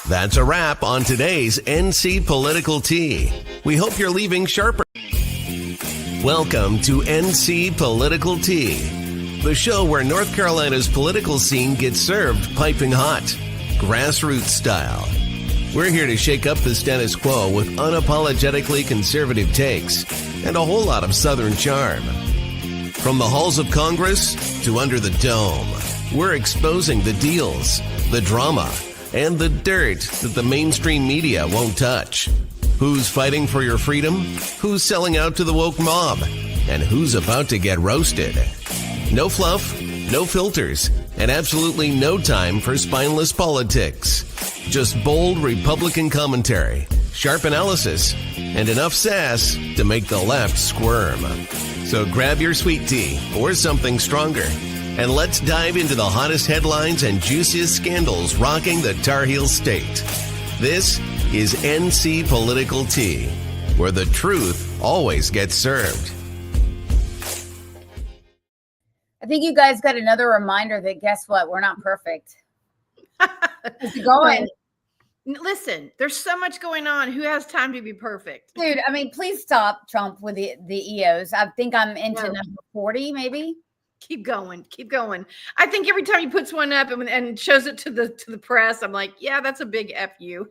That's a wrap on today's NC Political Tea. We hope you're leaving sharper. Welcome to NC Political Tea, the show where North Carolina's political scene gets served piping hot, grassroots style. We're here to shake up the status quo with unapologetically conservative takes and a whole lot of Southern charm. From the halls of Congress to under the dome, we're exposing the deals, the drama, and the dirt that the mainstream media won't touch. Who's fighting for your freedom? Who's selling out to the woke mob? And who's about to get roasted? No fluff, no filters, and absolutely no time for spineless politics. Just bold Republican commentary, sharp analysis, and enough sass to make the left squirm. So grab your sweet tea or something stronger, and let's dive into the hottest headlines and juiciest scandals rocking the Tar Heel state. This is NC Political Tea, where the truth always gets served. I think you guys got another reminder that guess what? We're not perfect. How's it going? Listen, there's so much going on. Who has time to be perfect? Dude, I mean, please stop Trump with the EOs. I think I'm into number 40, maybe. Keep going. Keep going. I think every time he puts one up and shows it to the press, I'm like, yeah, that's a big F you.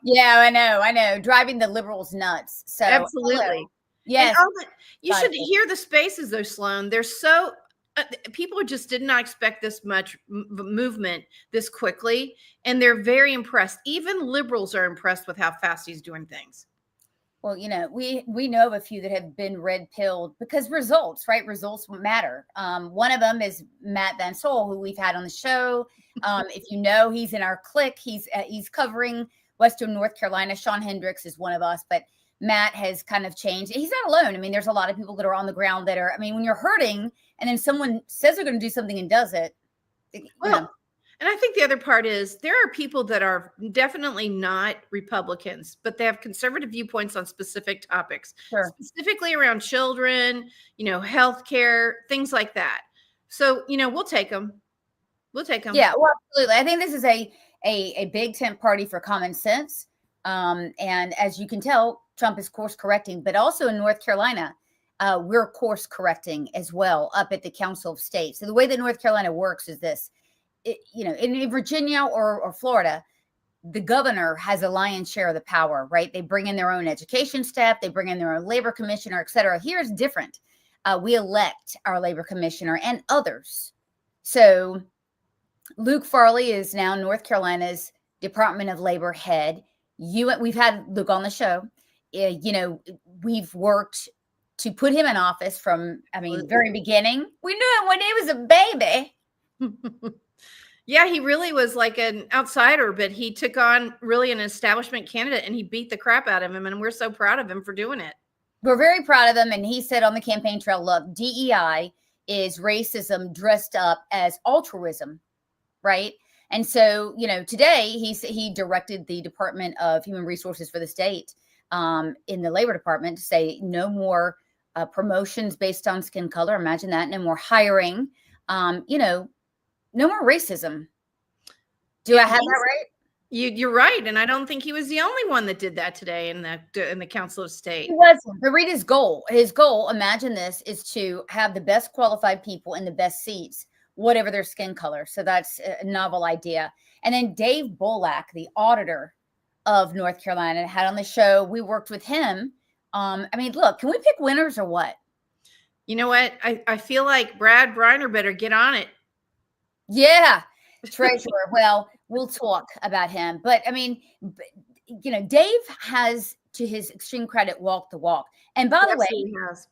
Yeah, I know. Driving the liberals nuts. So absolutely. Yes. You should hear the spaces though, Sloan. They're so people just did not expect this much movement this quickly, and they're very impressed. Even liberals are impressed with how fast he's doing things. Well, you know, we know of a few that have been red-pilled because results, right? Results matter. One of them is Matt Van Sol, who we've had on the show. If you know, he's in our clique. He's covering Western North Carolina. Sean Hendricks is one of us, but Matt has kind of changed. He's not alone. I mean, there's a lot of people that are on the ground that are, I mean, when you're hurting and then someone says they're going to do something and does it. Well, and I think the other part is there are people that are definitely not Republicans, but they have conservative viewpoints on specific topics, specifically around children, healthcare, things like that. So, we'll take them. We'll take them. Yeah, well, absolutely. I think this is a big tent party for common sense. And as you can tell, Trump is course correcting, but also in North Carolina, we're course correcting as well up at the Council of State. So the way that North Carolina works is this. In Virginia or Florida, the governor has a lion's share of the power, right? They bring in their own education staff, they bring in their own labor commissioner, et cetera. Here it's different. We elect our labor commissioner and others. So Luke Farley is now North Department of Labor head. We've had Luke on the show. We've worked to put him in office from, very beginning. We knew him when he was a baby. Yeah, he really was like an outsider, but he took on really an establishment candidate and he beat the crap out of him. And we're so proud of him for doing it. We're very proud of him. And he said on the campaign trail, look, DEI is racism dressed up as altruism, right? And so, today he directed the Department of Human Resources for the state in the Labor Department to say no more promotions based on skin color. Imagine that. No more hiring. No more racism. Do I have that right? You're right. And I don't think he was the only one that did that today in the Council of State. He wasn't. But read his goal. His goal, imagine this, is to have the best qualified people in the best seats, whatever their skin color. So that's a novel idea. And then Dave Bullock, the auditor of North Carolina, had on the show. We worked with him. Look, can we pick winners or what? You know what? I feel like Brad Briner better get on it. Yeah, treasurer. Well, we'll talk about him. But Dave has, to his extreme credit, walked the walk. And by the way,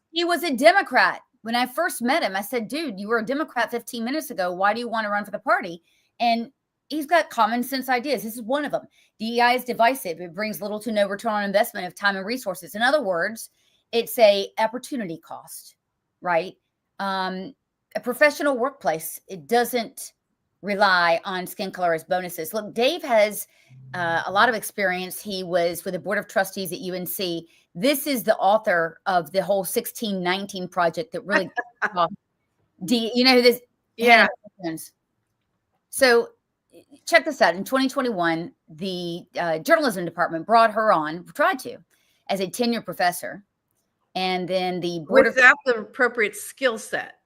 he was a Democrat. When I first met him, I said, dude, you were a Democrat 15 minutes ago. Why do you want to run for the party? And he's got common sense ideas. This is one of them. DEI is divisive. It brings little to no return on investment of time and resources. In other words, it's a opportunity cost, right? A professional workplace, it doesn't rely on skin color as bonuses. Look, Dave has a lot of experience. He was with the Board of Trustees at UNC. This is the author of the whole 1619 project that really this. Yeah. So check this out. In 2021, the journalism department brought her on, tried to, as a tenured professor. And then the board without the appropriate skill set.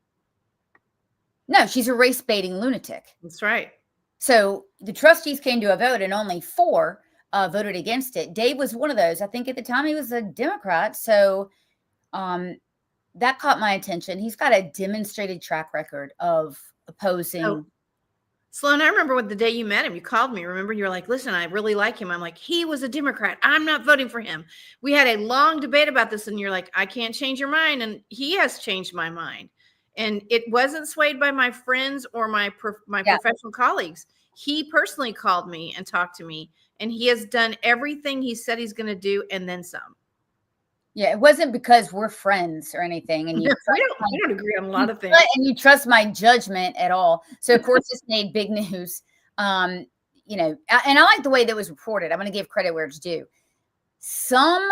No, she's a race baiting lunatic. That's right. So the trustees came to a vote and only 4 voted against it. Dave was one of those. I think at the time he was a Democrat. So that caught my attention. He's got a demonstrated track record of opposing. Oh. Sloan, I remember when the day you met him, you called me. Remember, you were like, listen, I really like him. I'm like, he was a Democrat. I'm not voting for him. We had a long debate about this. And you're like, I can't change your mind. And he has changed my mind. And it wasn't swayed by my friends or my professional colleagues. He personally called me and talked to me. And he has done everything he said he's going to do and then some. Yeah, it wasn't because we're friends or anything. And we don't agree on a lot of things. And you trust my judgment at all. So, of course, this made big news. And I like the way that was reported. I'm going to give credit where it's due. Some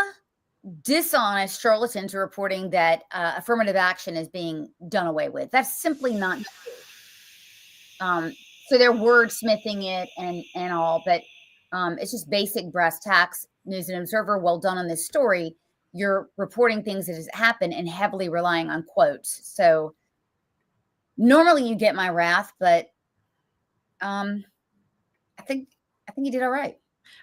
dishonest charlatans are reporting that affirmative action is being done away with. That's simply not true. So they're wordsmithing it and all. But it's just basic brass tacks. News and Observer, well done on this story. You're reporting things that has happened and heavily relying on quotes. So normally you get my wrath, but I think you did all right.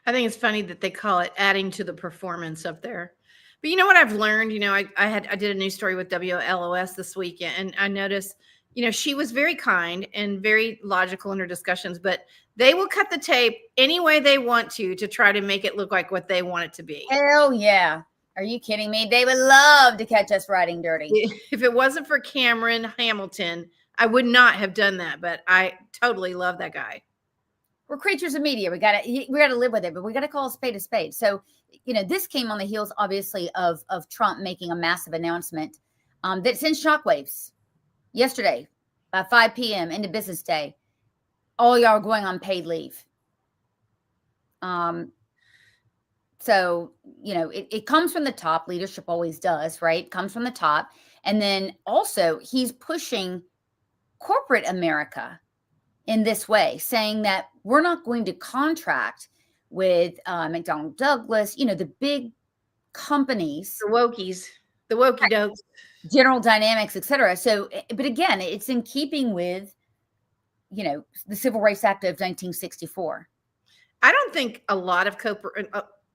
I think it's funny that they call it adding to the performance up there. But you know what I've learned? I did a news story with WLOS this week, and I noticed, she was very kind and very logical in her discussions, but they will cut the tape any way they want to try to make it look like what they want it to be. Hell yeah. Are you kidding me? They would love to catch us riding dirty. If it wasn't for Cameron Hamilton, I would not have done that, but I totally love that guy. We're creatures of media. We gotta live with it, but we gotta call a spade a spade. So, this came on the heels, obviously, of Trump making a massive announcement that sends shockwaves. Yesterday, by 5 p.m. into business day, all y'all are going on paid leave. So, it comes from the top. Leadership always does, right? It comes from the top. And then also he's pushing corporate America in this way, saying that we're not going to contract with McDonnell Douglas, the big companies. The wokies, the wokey dokes. General Dynamics, et cetera. So, but again, it's in keeping with, the Civil Rights Act of 1964. I don't think a lot of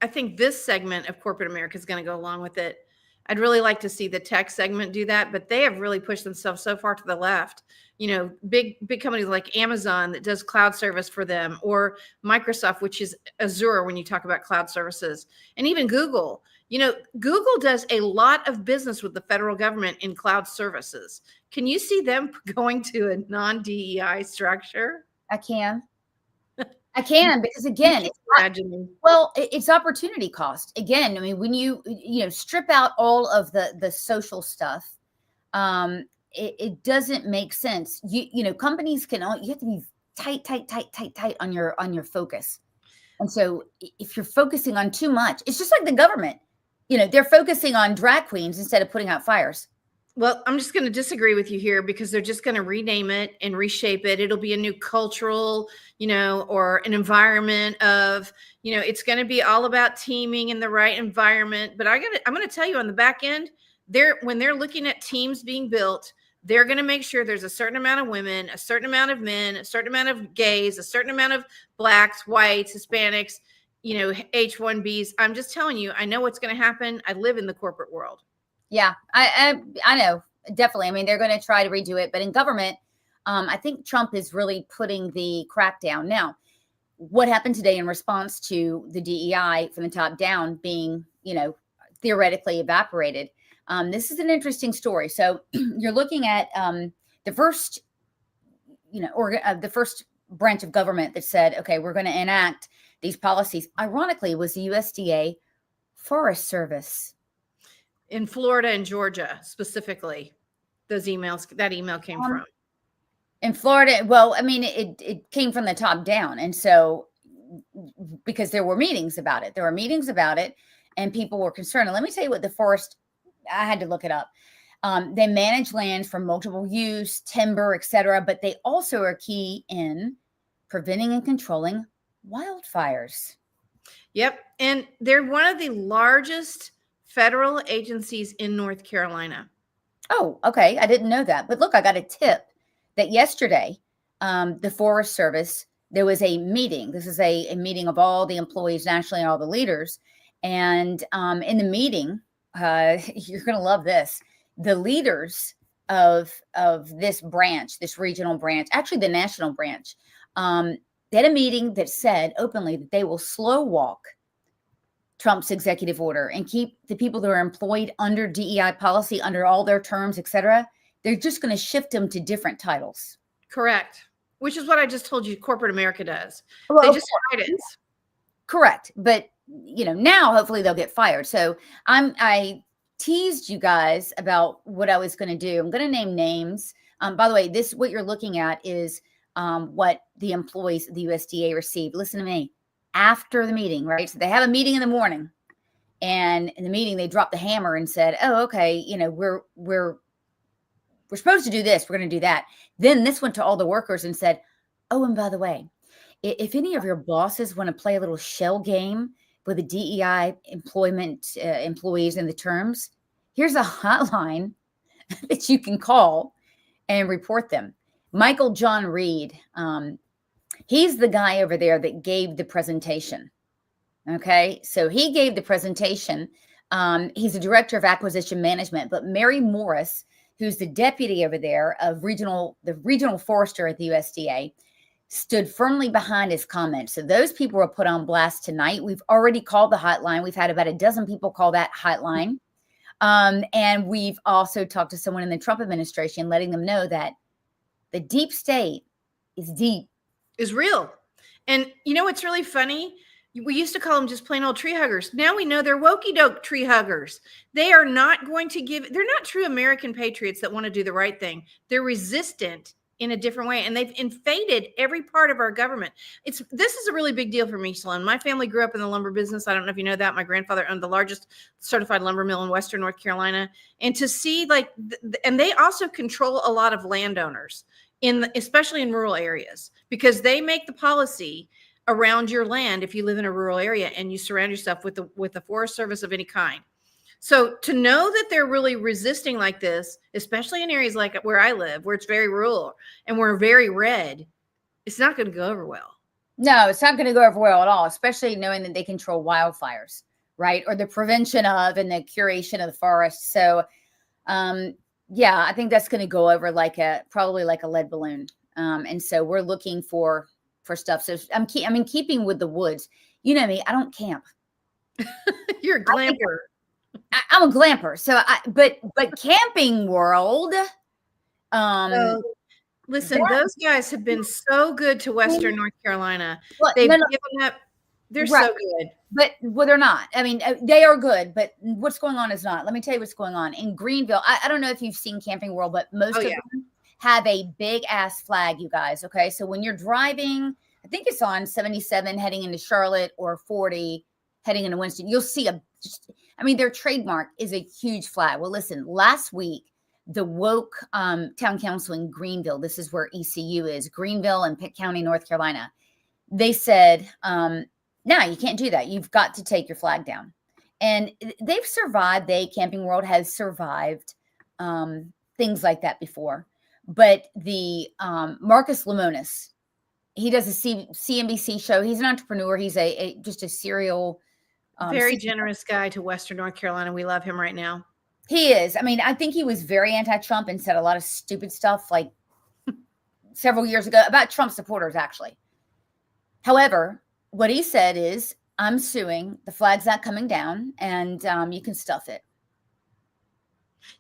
I think this segment of corporate America is going to go along with it. I'd really like to see the tech segment do that, but they have really pushed themselves so far to the left. Big companies like Amazon that does cloud service for them, or Microsoft, which is Azure when you talk about cloud services, and even Google. Google does a lot of business with the federal government in cloud services. Can you see them going to a non-DEI structure? I can, because again, it's opportunity cost. Again, I mean, when you strip out all of the social stuff, it doesn't make sense. Companies you have to be tight on your focus. And so if you're focusing on too much, it's just like the government, they're focusing on drag queens instead of putting out fires. Well, I'm just going to disagree with you here because they're just going to rename it and reshape it. It'll be a new cultural, or an environment of, it's going to be all about teaming in the right environment. But I'm going to tell you on the back end, when they're looking at teams being built, they're going to make sure there's a certain amount of women, a certain amount of men, a certain amount of gays, a certain amount of blacks, whites, Hispanics, H-1Bs. I'm just telling you, I know what's going to happen. I live in the corporate world. Yeah, I know. Definitely. I mean, they're going to try to redo it. But in government, I think Trump is really putting the crackdown. Now, what happened today in response to the DEI from the top down being, theoretically evaporated? This is an interesting story. So you're looking at the first, the first branch of government that said, okay, we're going to enact these policies. Ironically, was the USDA Forest Service. In Florida and Georgia, specifically, that email came from. In Florida, well, I mean, it came from the top down. And so, because there were meetings about it, and people were concerned. And let me tell you what the forest, I had to look it up. They manage lands for multiple use, timber, et cetera, but they also are key in preventing and controlling wildfires. Yep. And they're one of the largest federal agencies in North Carolina. Oh, okay. I didn't know that. But look, I got a tip that yesterday, the Forest Service, there was a meeting. This is a meeting of all the employees nationally and all the leaders. And in the meeting, you're going to love this. The leaders of this branch, this regional branch, actually the national branch, they had a meeting that said openly that they will slow walk Trump's executive order and keep the people that are employed under DEI policy, under all their terms, et cetera. They're just going to shift them to different titles. Correct. Which is what I just told you corporate America does. Well, they just hide it. Correct. But, now hopefully they'll get fired. So I teased you guys about what I was going to do. I'm going to name names. By the way, what you're looking at is what the employees of the USDA received. Listen to me. After the meeting, right? So they have a meeting in the morning, and in the meeting they dropped the hammer and said, "Oh, okay, we're supposed to do this. We're going to do that." Then this went to all the workers and said, "Oh, and by the way, if any of your bosses want to play a little shell game with the DEI employees and the terms, here's a hotline that you can call and report them." Michael John Reed, he's the guy over there that gave the presentation. Okay. So he gave the presentation. He's the director of acquisition management, but Mary Morris, who's the deputy over there of the regional forester at the USDA, stood firmly behind his comments. So those people were put on blast tonight. We've already called the hotline. We've had about a dozen people call that hotline. And we've also talked to someone in the Trump administration, letting them know that the deep state is real. And what's really funny? We used to call them just plain old tree huggers. Now we know they're wokey doke tree huggers. They are not going to they're not true American patriots that want to do the right thing. They're resistant in a different way. And they've invaded every part of our government. This is a really big deal for me, Sloan. My family grew up in the lumber business. I don't know if you know that. My grandfather owned the largest certified lumber mill in Western North Carolina. And to see and they also control a lot of landowners, especially in rural areas, because they make the policy around your land if you live in a rural area and you surround yourself with the Forest Service of any kind. So to know that they're really resisting like this, especially in areas like where I live, where it's very rural and we're very red, it's not going to go over well. No, it's not going to go over well at all, especially knowing that they control wildfires, right? Or the prevention of and the curation of the forest. So, yeah, I think that's going to go over probably like a lead balloon. And so we're looking for stuff. So I'm in keeping with the woods. You know me, I don't camp. You're a glamper. I'm a glamper. So but Camping World. Listen, those guys have been so good to Western North Carolina. They've given up. They're right. So good. But they're not. I mean, they are good, but what's going on is not. Let me tell you what's going on. In Greenville, I don't know if you've seen Camping World, but most of them have a big ass flag, you guys. Okay. So when you're driving, I think it's on 77 heading into Charlotte or 40 heading into Winston, you'll see their trademark is a huge flag. Well, listen, last week, the woke town council in Greenville, this is where ECU is, Greenville and Pitt County, North Carolina, they said, no, you can't do that. You've got to take your flag down. And they've survived. Camping World has survived things like that before. But the Marcus Lemonis, he does a CNBC show. He's an entrepreneur. He's just a serial. Very generous guy to Western North Carolina. We love him right now. He is. I mean, I think he was very anti-Trump and said a lot of stupid stuff like several years ago about Trump supporters, actually. However, what he said is, I'm suing. The flag's not coming down, and you can stuff it.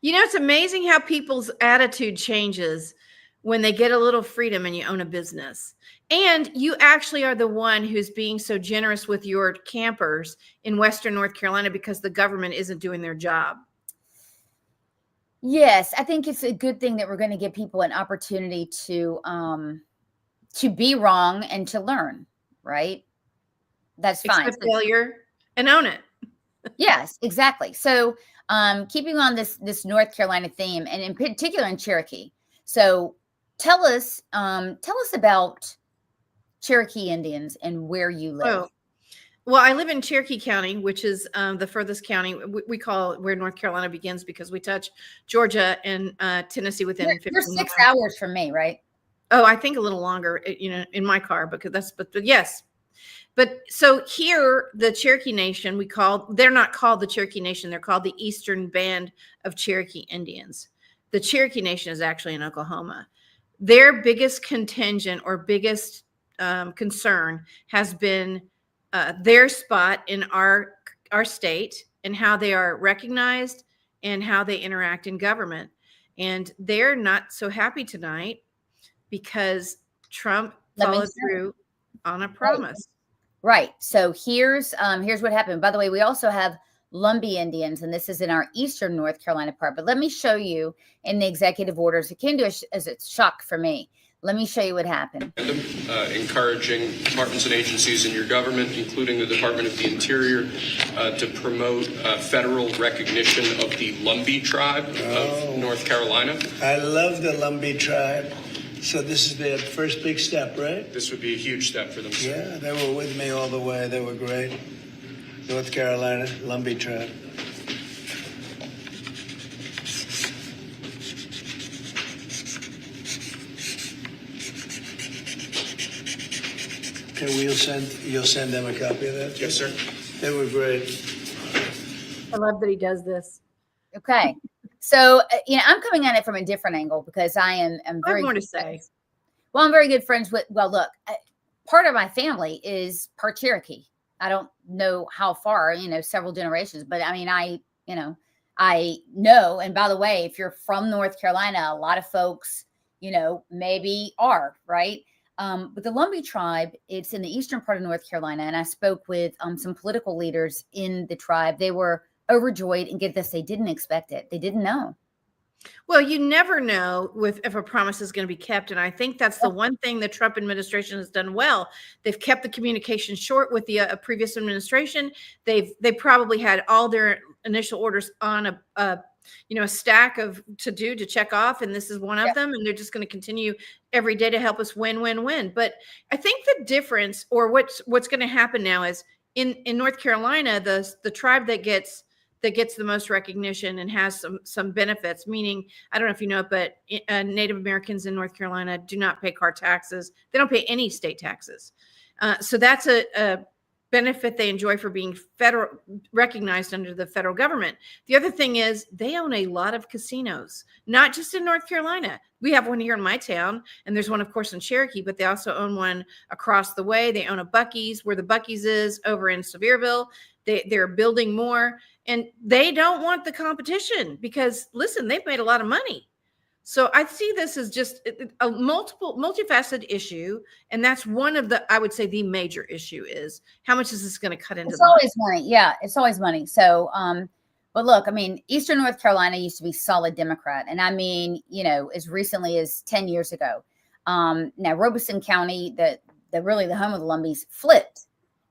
It's amazing how people's attitude changes when they get a little freedom and you own a business. And you actually are the one who's being so generous with your campers in Western North Carolina because the government isn't doing their job. Yes, I think it's a good thing that we're going to give people an opportunity to be wrong and to learn, right? That's fine. Accept failure and own it. Yes, exactly. So keeping on this North Carolina theme, and in particular in Cherokee. So tell us about Cherokee Indians and where you live? Oh, well, I live in Cherokee County, which is the furthest county. We call it where North Carolina begins because we touch Georgia and Tennessee within 15 You're 6 miles. hours from me, right? Oh, I think a little longer, in my car, because but yes. But so here, the Cherokee Nation, they're not called the Cherokee Nation. They're called the Eastern Band of Cherokee Indians. The Cherokee Nation is actually in Oklahoma. Their biggest contingent or biggest concern has been their spot in our state and how they are recognized and how they interact in government. And they're not so happy tonight because Trump followed through on a promise. Right. So here's what happened. By the way, we also have Lumbee Indians, and this is in our eastern North Carolina part. But let me show you in the executive orders. It came to us as a shock for me. Let me show you what happened. Encouraging departments and agencies in your government, including the Department of the Interior, to promote federal recognition of the Lumbee tribe of North Carolina. I love the Lumbee tribe. So this is their first big step, right? This would be a huge step for them. Yeah, they were with me all the way. They were great. North Carolina, Lumbee tribe. Okay, you'll send them a copy of that? Yes, sir. They were great. I love that he does this. Okay. So, I'm coming at it from a different angle because I am very more to say. Well, I'm very good friends with, look, part of my family is part Cherokee. I don't know how far, several generations, but I mean, I know. And by the way, if you're from North Carolina, a lot of folks, maybe are, right? But the Lumbee tribe, it's in the eastern part of North Carolina. And I spoke with some political leaders in the tribe. They were overjoyed, and get this, they didn't expect it. They didn't know. Well, you never know if a promise is going to be kept. And I think that's the one thing the Trump administration has done well. They've kept the communication short with the previous administration. They probably had all their initial orders on a stack of to check off. And this is one of them. And they're just going to continue every day to help us win. But I think the difference, or what's going to happen now, is in North Carolina, the tribe that gets the most recognition and has some benefits, meaning, I don't know if you know it, but Native Americans in North Carolina do not pay car taxes. They don't pay any state taxes. So that's a benefit they enjoy for being federal recognized under the federal government. The other thing is they own a lot of casinos, not just in North Carolina. We have one here in my town, and there's one, of course, in Cherokee, but they also own one across the way. They own a Buc-ee's, where the Buc-ee's is over in Sevierville. They're building more, and they don't want the competition because, listen, they've made a lot of money. So I see this as just a multifaceted issue. And that's one of I would say the major issue is how much is this going to cut into? It's always money. Yeah, it's always money. So, but look, I mean, Eastern North Carolina used to be solid Democrat. And I mean, as recently as 10 years ago. Now, Robeson County, really the home of the Lumbees, flipped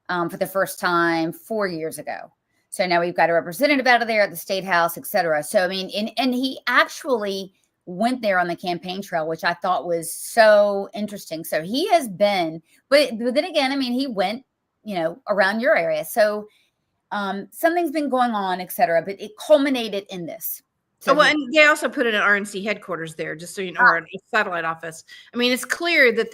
for the first time 4 years ago. So now we've got a representative out of there at the State House, et cetera. So, I mean, and he actually went there on the campaign trail, which I thought was so interesting. So he has been, but then again, I mean, he went, around your area. So something's been going on, et cetera, but it culminated in this. So and they also put in an RNC headquarters there, just so you know, or a satellite office. I mean, it's clear that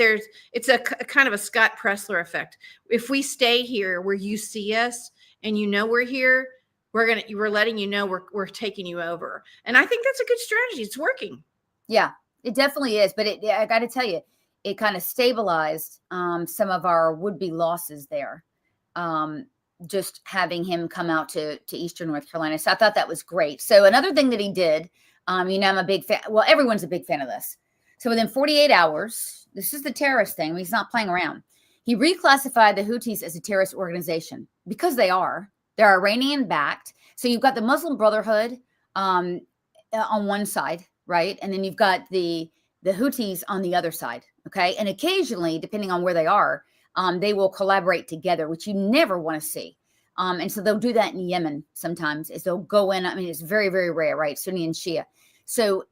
it's a kind of a Scott Pressler effect. If we stay here where you see us and we're here, we're letting you know we're taking you over. And I think that's a good strategy. It's working. Yeah, it definitely is. But I got to tell you, it kind of stabilized some of our would-be losses there. Just having him come out to Eastern North Carolina. So I thought that was great. So another thing that he did, I'm a big fan. Well, everyone's a big fan of this. So within 48 hours, this is the terrorist thing. I mean, he's not playing around. He reclassified the Houthis as a terrorist organization because they are. They're Iranian backed. So you've got the Muslim Brotherhood on one side, right? And then you've got the Houthis on the other side. Okay. And occasionally, depending on where they are, they will collaborate together, which you never want to see. And so they'll do that in Yemen sometimes, is they'll go in. I mean, it's very, very rare, right? Sunni and Shia. So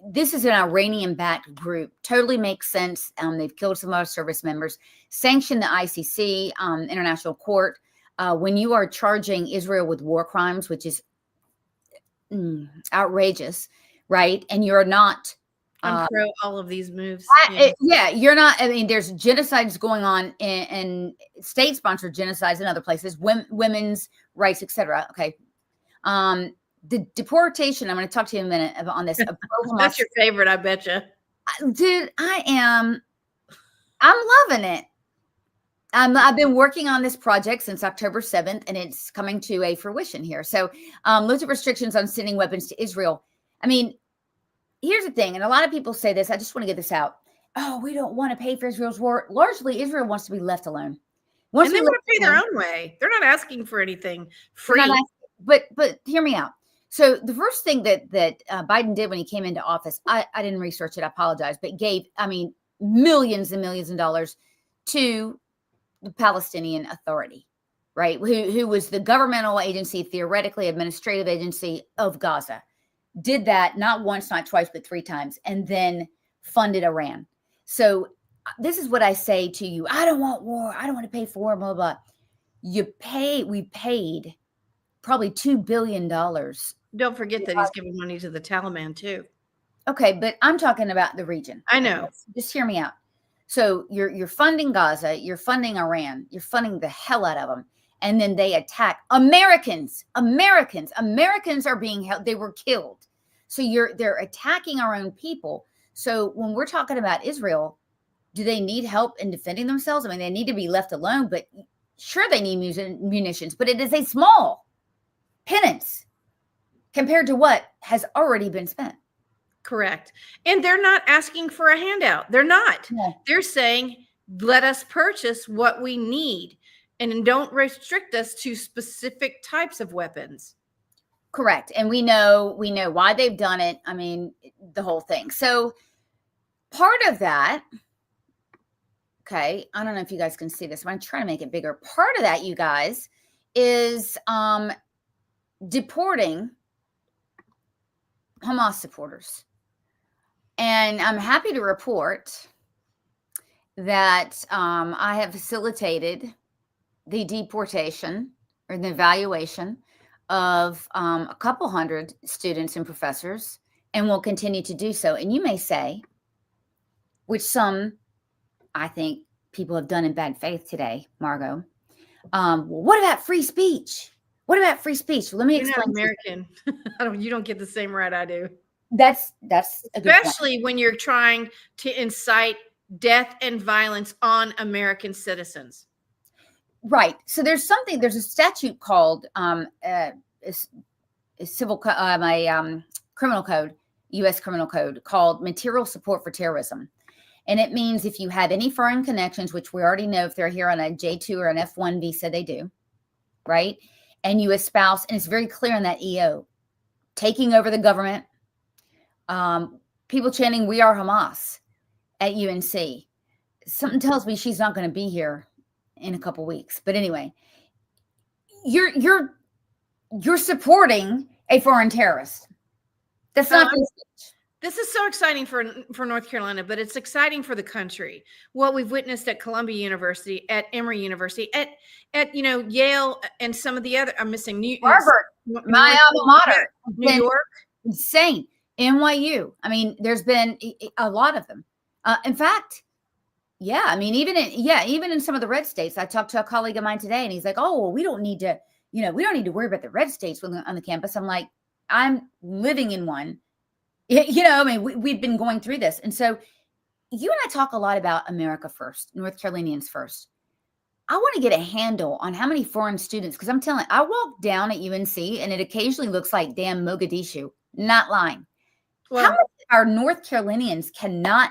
this is an Iranian-backed group. Totally makes sense. They've killed some of our service members. Sanction the ICC, International Court. When you are charging Israel with war crimes, which is outrageous, right? And you're not. I'm pro all of these moves. You're not. I mean, there's genocides going on in state-sponsored genocides in other places, women's rights, etc. Okay. The deportation, I'm going to talk to you in a minute on this. That's your favorite, I bet you. Dude, I'm loving it. I've been working on this project since October 7th, and it's coming to a fruition here. So loads of restrictions on sending weapons to Israel. I mean, here's the thing, and a lot of people say this. I just want to get this out. Oh, we don't want to pay for Israel's war. Largely, Israel wants to be left alone. And they want to pay their own way. They're not asking for anything free. But hear me out. So the first thing that Biden did when he came into office, I didn't research it, I apologize, but gave, millions and millions of dollars to the Palestinian Authority, right? Who was the governmental agency, theoretically administrative agency of Gaza. Did that not once, not twice, but 3 times, and then funded Iran. So this is what I say to you. I don't want war. I don't want to pay for war, blah, blah, blah. We paid probably $2 billion. Don't forget that he's giving money to the Taliban too. Okay, but I'm talking about the region. I know. Just hear me out. So you're funding Gaza, you're funding Iran, you're funding the hell out of them, and then they attack Americans. Americans are being held. They were killed. So they're attacking our own people. So when we're talking about Israel, do they need help in defending themselves? I mean, they need to be left alone, but sure they need munitions, but it is a small penance compared to what has already been spent. Correct. And they're not asking for a handout. They're not. Yeah. They're saying, let us purchase what we need and don't restrict us to specific types of weapons. Correct. And we know why they've done it. I mean, the whole thing. So part of that, okay, I don't know if you guys can see this, but I'm trying to make it bigger. Part of that, you guys, is deporting Hamas supporters. And I'm happy to report that I have facilitated the deportation or the evaluation of a couple hundred students and professors, and will continue to do so. And you may say, which some, I think, people have done in bad faith today, Margot, well, what about free speech? What about free speech? Well, let me explain. You're not American. You don't get the same right I do. That's especially when you're trying to incite death and violence on American citizens. Right. So there's a statute called criminal code, U.S. criminal code, called material support for terrorism. And it means if you have any foreign connections, which we already know if they're here on a J2 or an F1 visa, they do, right? And you espouse, and it's very clear in that EO, taking over the government, people chanting, "We are Hamas" at UNC. Something tells me she's not going to be here in a couple weeks. But anyway, you're supporting a foreign terrorist. That's not free speech. This is so exciting for North Carolina, but it's exciting for the country. What we've witnessed at Columbia University, at Emory University, at Yale, and some of the other. I'm missing Harvard, my alma mater, New York, insane. NYU. I mean, there's been a lot of them. In fact, yeah. I mean, even in some of the red states. I talked to a colleague of mine today, and he's like, "Oh, well, we don't need to worry about the red states on the campus." I'm like, I'm living in one. I mean, we've been going through this. And so you and I talk a lot about America first, North Carolinians first. I want to get a handle on how many foreign students, because I'm telling you, I walk down at UNC and it occasionally looks like damn Mogadishu, not lying. Well, how many our North Carolinians cannot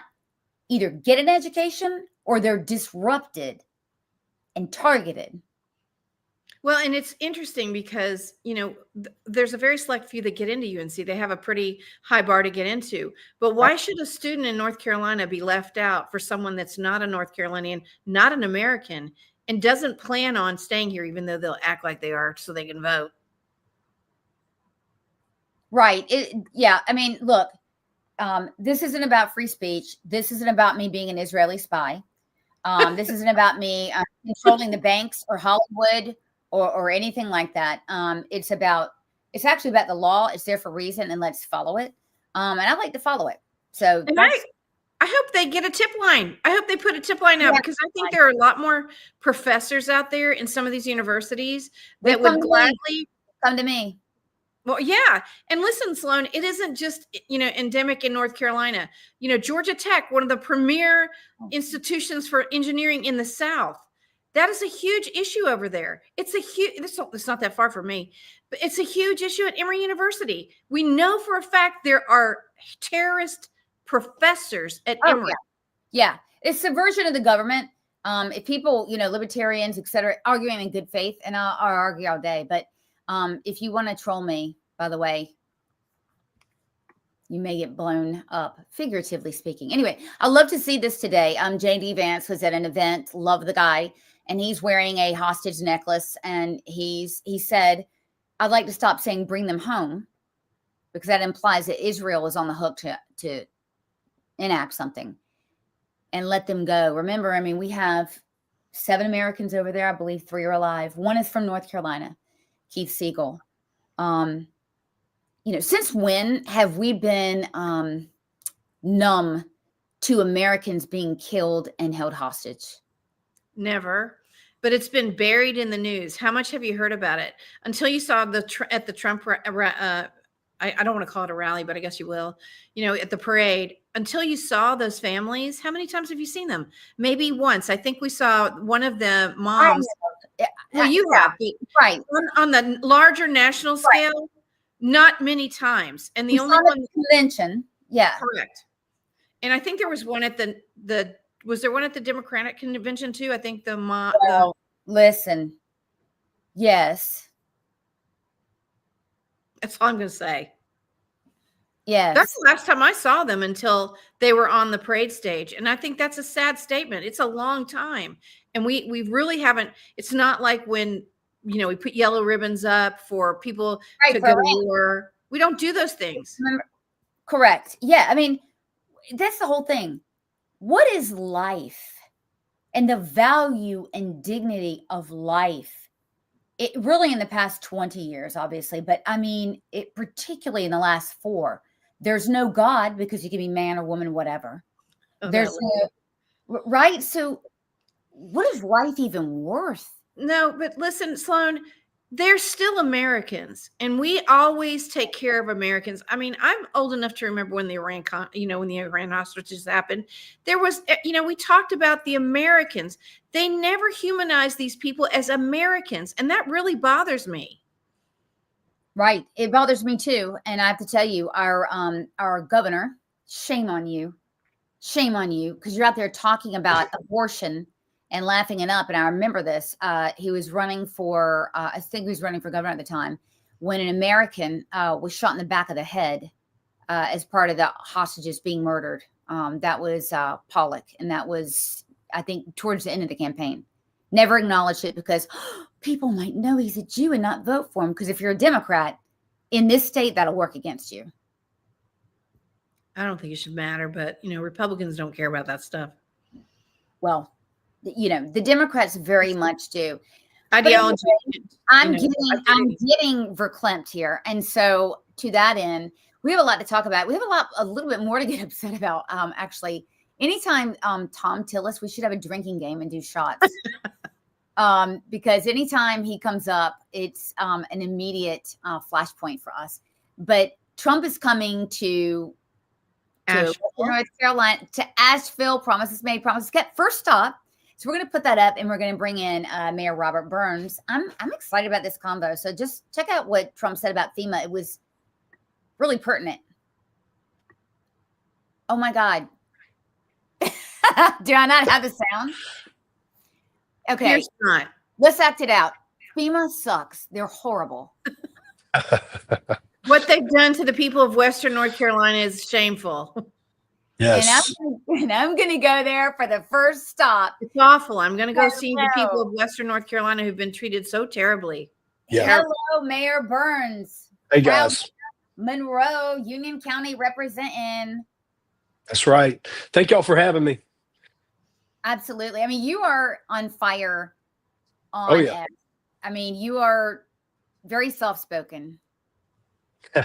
either get an education or they're disrupted and targeted? Well, and it's interesting because, there's a very select few that get into UNC. They have a pretty high bar to get into. But why should a student in North Carolina be left out for someone that's not a North Carolinian, not an American, and doesn't plan on staying here, even though they'll act like they are so they can vote? Right. Yeah. I mean, look, this isn't about free speech. This isn't about me being an Israeli spy. This isn't about me controlling the banks or Hollywood or anything like that. It's actually about the law. It's there for a reason, and let's follow it. And I like to follow it. So and I hope they get a tip line. I hope they put a tip line out, because I think there are a lot more professors out there in some of these universities that would gladly come to me. Well, yeah. And listen, Sloan, it isn't just, endemic in North Carolina. Georgia Tech, one of the premier institutions for engineering in the South. That is a huge issue over there. It's not that far from me, but it's a huge issue at Emory University. We know for a fact there are terrorist professors at Emory. Yeah. It's subversion of the government. If people, libertarians, et cetera, arguing in good faith, and I'll argue all day, but if you want to troll me, by the way, you may get blown up, figuratively speaking. Anyway, I'd love to see this today. J.D. Vance was at an event, love the guy, and he's wearing a hostage necklace. And he said, I'd like to stop saying bring them home, because that implies that Israel is on the hook to enact something, and let them go. Remember, we have 7 Americans over there. I believe 3 are alive. 1 is from North Carolina. Keith Siegel. Since when have we been numb to Americans being killed and held hostage? Never. But it's been buried in the news. How much have you heard about it? Until you saw at the Trump, I don't want to call it a rally, but I guess you will, at the parade, until you saw those families, how many times have you seen them? Maybe once. I think we saw one of the moms. Well, you have, right, on the larger national scale, not many times. And the only one convention, correct. And I think there was one at was there one at the Democratic convention too? I think listen, yes, that's all I'm going to say. Yes, that's the last time I saw them, until they were on the parade stage. And I think that's a sad statement. It's a long time. And we really haven't, it's not like when, we put yellow ribbons up for people to go to war. We don't do those things. Correct. Yeah. That's the whole thing. What is life and the value and dignity of life? It really in the past 20 years, obviously, but it particularly in the last 4, there's no God, because you can be man or woman, whatever. There's no, right. So what is life even worth? No, but listen, Sloan, they're still Americans, and we always take care of Americans. I'm old enough to remember when the Iran, when the Iran hostages happened. There was, we talked about the Americans. They never humanized these people as Americans, and that really bothers me. Right, it bothers me too, and I have to tell you, our governor, shame on you, because you're out there talking about abortion and laughing it up. And I remember this. He was running for, I think he was running for governor at the time, when an American was shot in the back of the head as part of the hostages being murdered. That was Pollock. And that was, I think, towards the end of the campaign. Never acknowledged it, because people might know he's a Jew and not vote for him. Because if you're a Democrat in this state, that'll work against you. I don't think it should matter, but, Republicans don't care about that stuff. Well, the Democrats very much do. Ideology. I'm getting verklempt here. And so to that end, we have a lot to talk about. We have a little bit more to get upset about. Actually, anytime Tom Tillis, we should have a drinking game and do shots. Because anytime he comes up, it's an immediate flashpoint for us. But Trump is coming to North Carolina, to Asheville. Promises made, promises kept. First stop. So we're going to put that up, and we're going to bring in Mayor Robert Burns. I'm excited about this convo. So just check out what Trump said about FEMA. It was really pertinent. Oh my God. Do I not have the sound? Okay. Here's not. Let's act it out. FEMA sucks. They're horrible. What they've done to the people of Western North Carolina is shameful. Yes. And I'm going to go there for the first stop. It's awful. I'm going to go see the people of Western North Carolina who've been treated so terribly. Yeah. Hello, Mayor Burns. Hey, guys. Monroe, Union County representing. That's right. Thank y'all for having me. Absolutely. I mean, you are on fire on X. I mean, you are very soft-spoken. So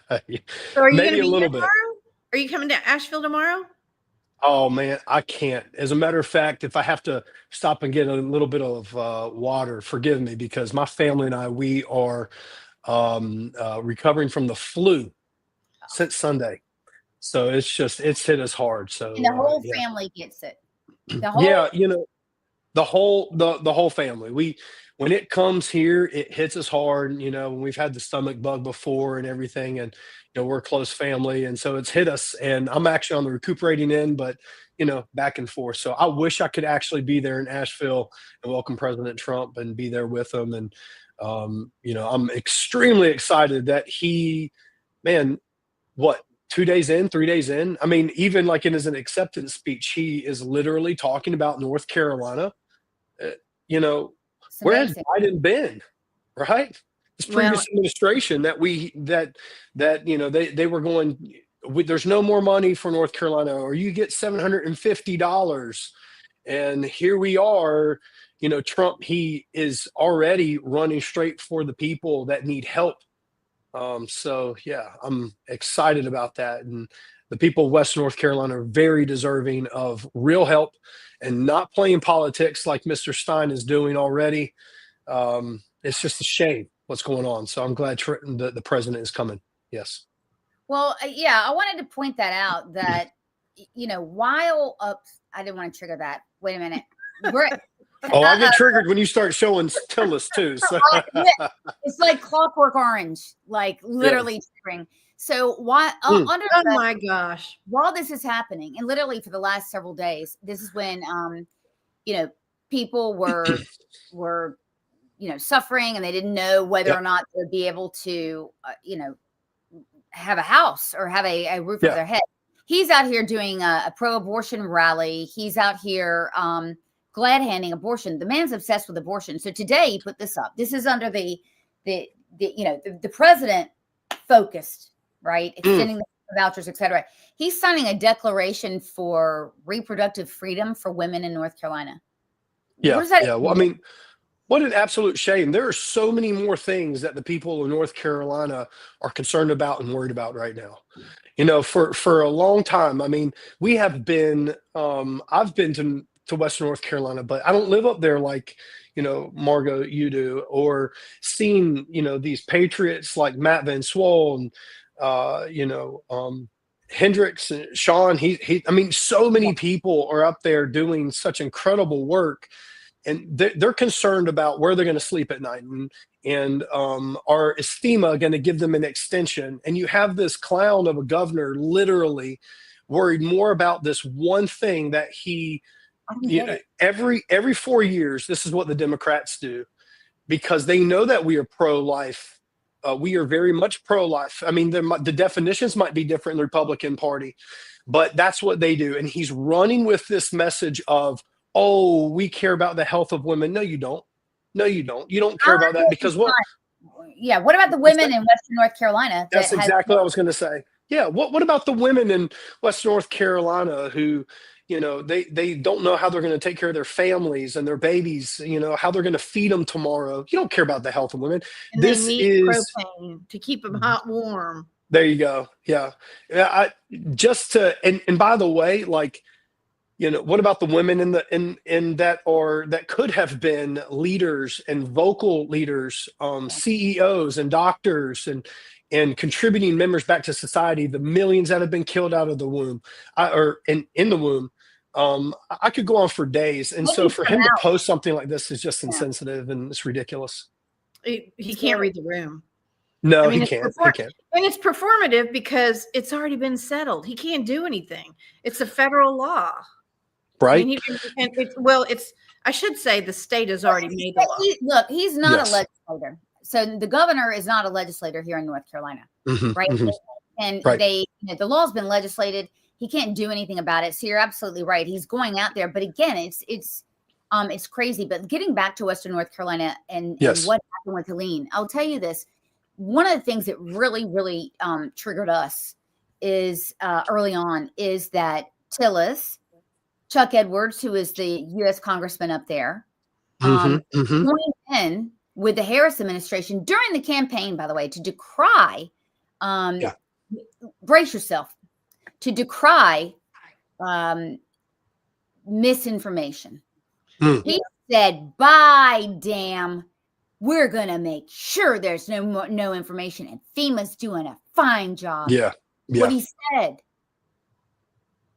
are you going to Maybe be a little here bit. tomorrow? Are you coming to Asheville tomorrow? Oh man, I can't. As a matter of fact, if I have to stop and get a little bit of water, forgive me, because my family and I, we are recovering from the flu since Sunday. So it's hit us hard. So And the whole yeah. family gets it. The whole Yeah, the whole family. When it comes here, it hits us hard. We've had the stomach bug before and everything, and we're a close family, and so it's hit us. And I'm actually on the recuperating end, but back and forth. So I wish I could actually be there in Asheville and welcome President Trump and be there with him. And I'm extremely excited that man, what? 2 days in, 3 days in. I mean, even like in his acceptance speech, he is literally talking about North Carolina. Where has Biden been? Right? This previous administration they were going, there's no more money for North Carolina, or you get $750. And here we are, Trump, he is already running straight for the people that need help. So yeah, I'm excited about that. And the people of West North Carolina are very deserving of real help and not playing politics like Mr. Stein is doing already. It's just a shame what's going on. So I'm glad the president is coming. Yes. Well, yeah, I wanted to point that out that, while I didn't want to trigger that. Wait a minute. I get triggered when you start showing Tillis too. So. It's like Clockwork Orange, like literally triggering. So why? My gosh! While this is happening, and literally for the last several days, this is when people were suffering, and they didn't know whether or not they would be able to have a house or have a roof over their head. He's out here doing a pro-abortion rally. He's out here glad-handing abortion. The man's obsessed with abortion. So today he put this up. This is under the president focused, right? Extending the vouchers, etc. He's signing a declaration for reproductive freedom for women in North Carolina. Yeah. What does that mean? Well, I mean, what an absolute shame. There are so many more things that the people of North Carolina are concerned about and worried about right now. For a long time, I mean, we have been, I've been to Western North Carolina, but I don't live up there like, Margo, you do, or seen, these patriots like Matt Van Swol and, Hendricks and Sean, I mean, so many people are up there doing such incredible work, and they're concerned about where they're going to sleep at night, and are Estema going to give them an extension? And you have this clown of a governor literally worried more about this one thing that he, every 4 years, this is what the Democrats do, because they know that we are pro-life. We are very much pro-life. I mean, the definitions might be different in the Republican Party, but that's what they do. And he's running with this message of, oh, we care about the health of women. No, you don't. No, you don't. You don't care about that because what? Yeah. What about the women in Western North Carolina? That's exactly what I was going to say. Yeah. What about the women in West North Carolina who, they don't know how they're going to take care of their families and their babies, how they're going to feed them tomorrow. You don't care about the health of women. And this is propane to keep them hot, warm. There you go. Yeah. And by the way, like, what about the women in that could have been leaders and vocal leaders, CEOs and doctors and contributing members back to society, the millions that have been killed out of the womb in the womb. I could go on for days. And so for him to post something like this is just insensitive and it's ridiculous. He can't read the room. No, I mean, he can't. And it's performative because it's already been settled. He can't do anything. It's a federal law. Right. I mean, I should say the state has already made the law. Look, he's not a legislator. So the governor is not a legislator here in North Carolina. Right. Mm-hmm. And the law's been legislated. He can't do anything about it. So you're absolutely right. He's going out there. But again, it's crazy. But getting back to Western North Carolina and what happened with Helene, I'll tell you this. one of the things that really triggered us is early on is that Tillis, Chuck Edwards, who is the U.S. congressman up there, joined in with the Harris administration during the campaign, by the way, to decry, brace yourself, to decry misinformation. He said, by damn, we're going to make sure there's no information. And FEMA's doing a fine job. What he said.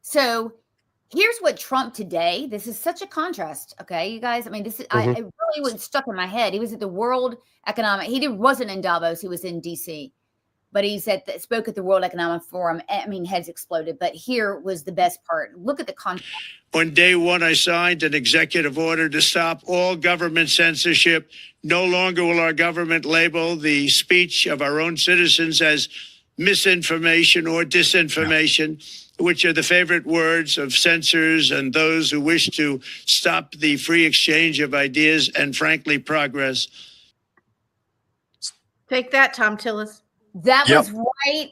So here's what Trump today, this is such a contrast. Okay, you guys, I mean, this is, it really was stuck in my head. He was at the World Economic, wasn't in Davos, he was in DC, but he spoke at the World Economic Forum. I mean, heads exploded, but here was the best part. Look at the contrast. On day one, I signed an executive order to stop all government censorship. No longer will our government label the speech of our own citizens as misinformation or disinformation, which are the favorite words of censors and those who wish to stop the free exchange of ideas and, frankly, progress. Take that, Tom Tillis. That was right.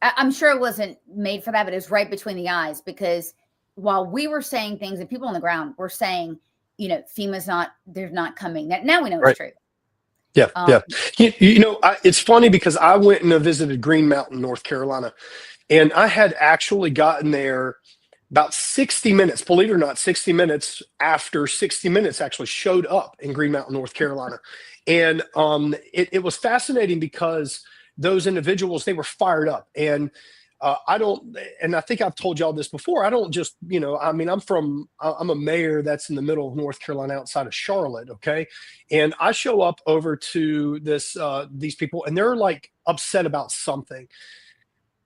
I'm sure it wasn't made for that, but it was right between the eyes, because while we were saying things and people on the ground were saying, FEMA's they're not coming. Now we know it's true. It's funny because I went and visited Green Mountain, North Carolina, and I had actually gotten there about 60 minutes, believe it or not, 60 minutes after 60 Minutes actually showed up in Green Mountain, North Carolina. And it was fascinating because those individuals, they were fired up. And I think I've told y'all this before. I don't just, I'm a mayor that's in the middle of North Carolina outside of Charlotte. Okay. And I show up over to these people, and they're like upset about something.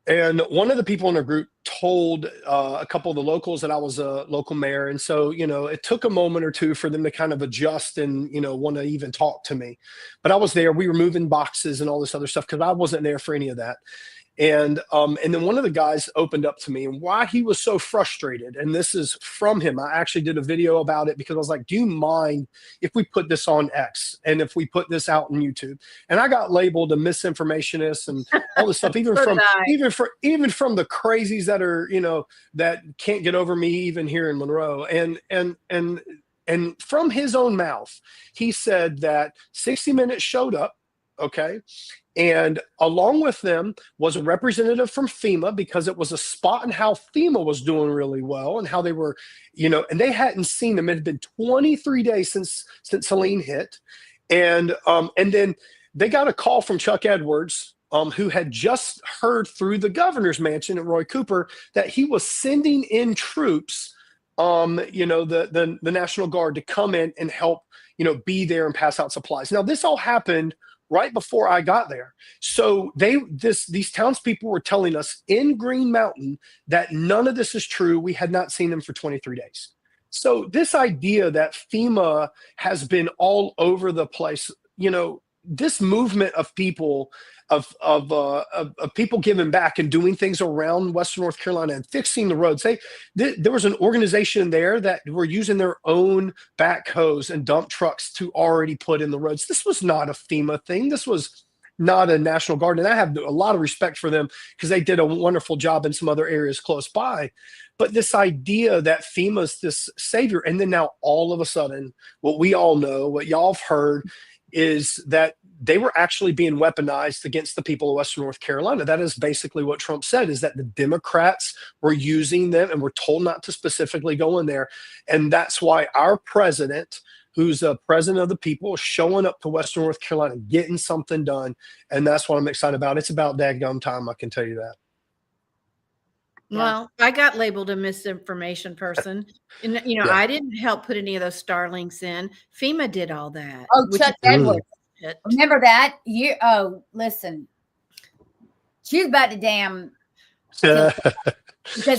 And one of the people in the group told a couple of the locals that I was a local mayor. And so, it took a moment or two for them to kind of adjust and, want to even talk to me. But I was there. We were moving boxes and all this other stuff because I wasn't there for any of that. And then one of the guys opened up to me and why he was so frustrated. And this is from him. I actually did a video about it because I was like, do you mind if we put this on X and if we put this out on YouTube? And I got labeled a misinformationist and all this stuff, even from the crazies that are, that can't get over me even here in Monroe. And from his own mouth, he said that 60 Minutes showed up. Okay. And along with them was a representative from FEMA, because it was a spot in how FEMA was doing really well and how they were, and they hadn't seen them. It had been 23 days since Helene hit. And then they got a call from Chuck Edwards, who had just heard through the governor's mansion at Roy Cooper that he was sending in troops, the National Guard to come in and help, be there and pass out supplies. Now, this all happened right before I got there. So these townspeople were telling us in Green Mountain that none of this is true. We had not seen them for 23 days. So this idea that FEMA has been all over the place, this movement of people, of people giving back and doing things around Western North Carolina and fixing the roads. There was an organization there that were using their own backhoes and dump trucks to already put in the roads. This was not a FEMA thing. This was not a National Guard. And I have a lot of respect for them because they did a wonderful job in some other areas close by. But this idea that FEMA's this savior, and then now all of a sudden, what we all know, what y'all have heard, is that they were actually being weaponized against the people of Western North Carolina. That is basically what Trump said, is that the Democrats were using them and were told not to specifically go in there. And that's why our president, who's a president of the people, is showing up to Western North Carolina, getting something done. And that's what I'm excited about. It's about daggum time, I can tell you that. Well, I got labeled a misinformation person. And, I didn't help put any of those Starlinks in. FEMA did all that. Oh, Chuck Edwards. Remember that? Listen. She's about to damn. Because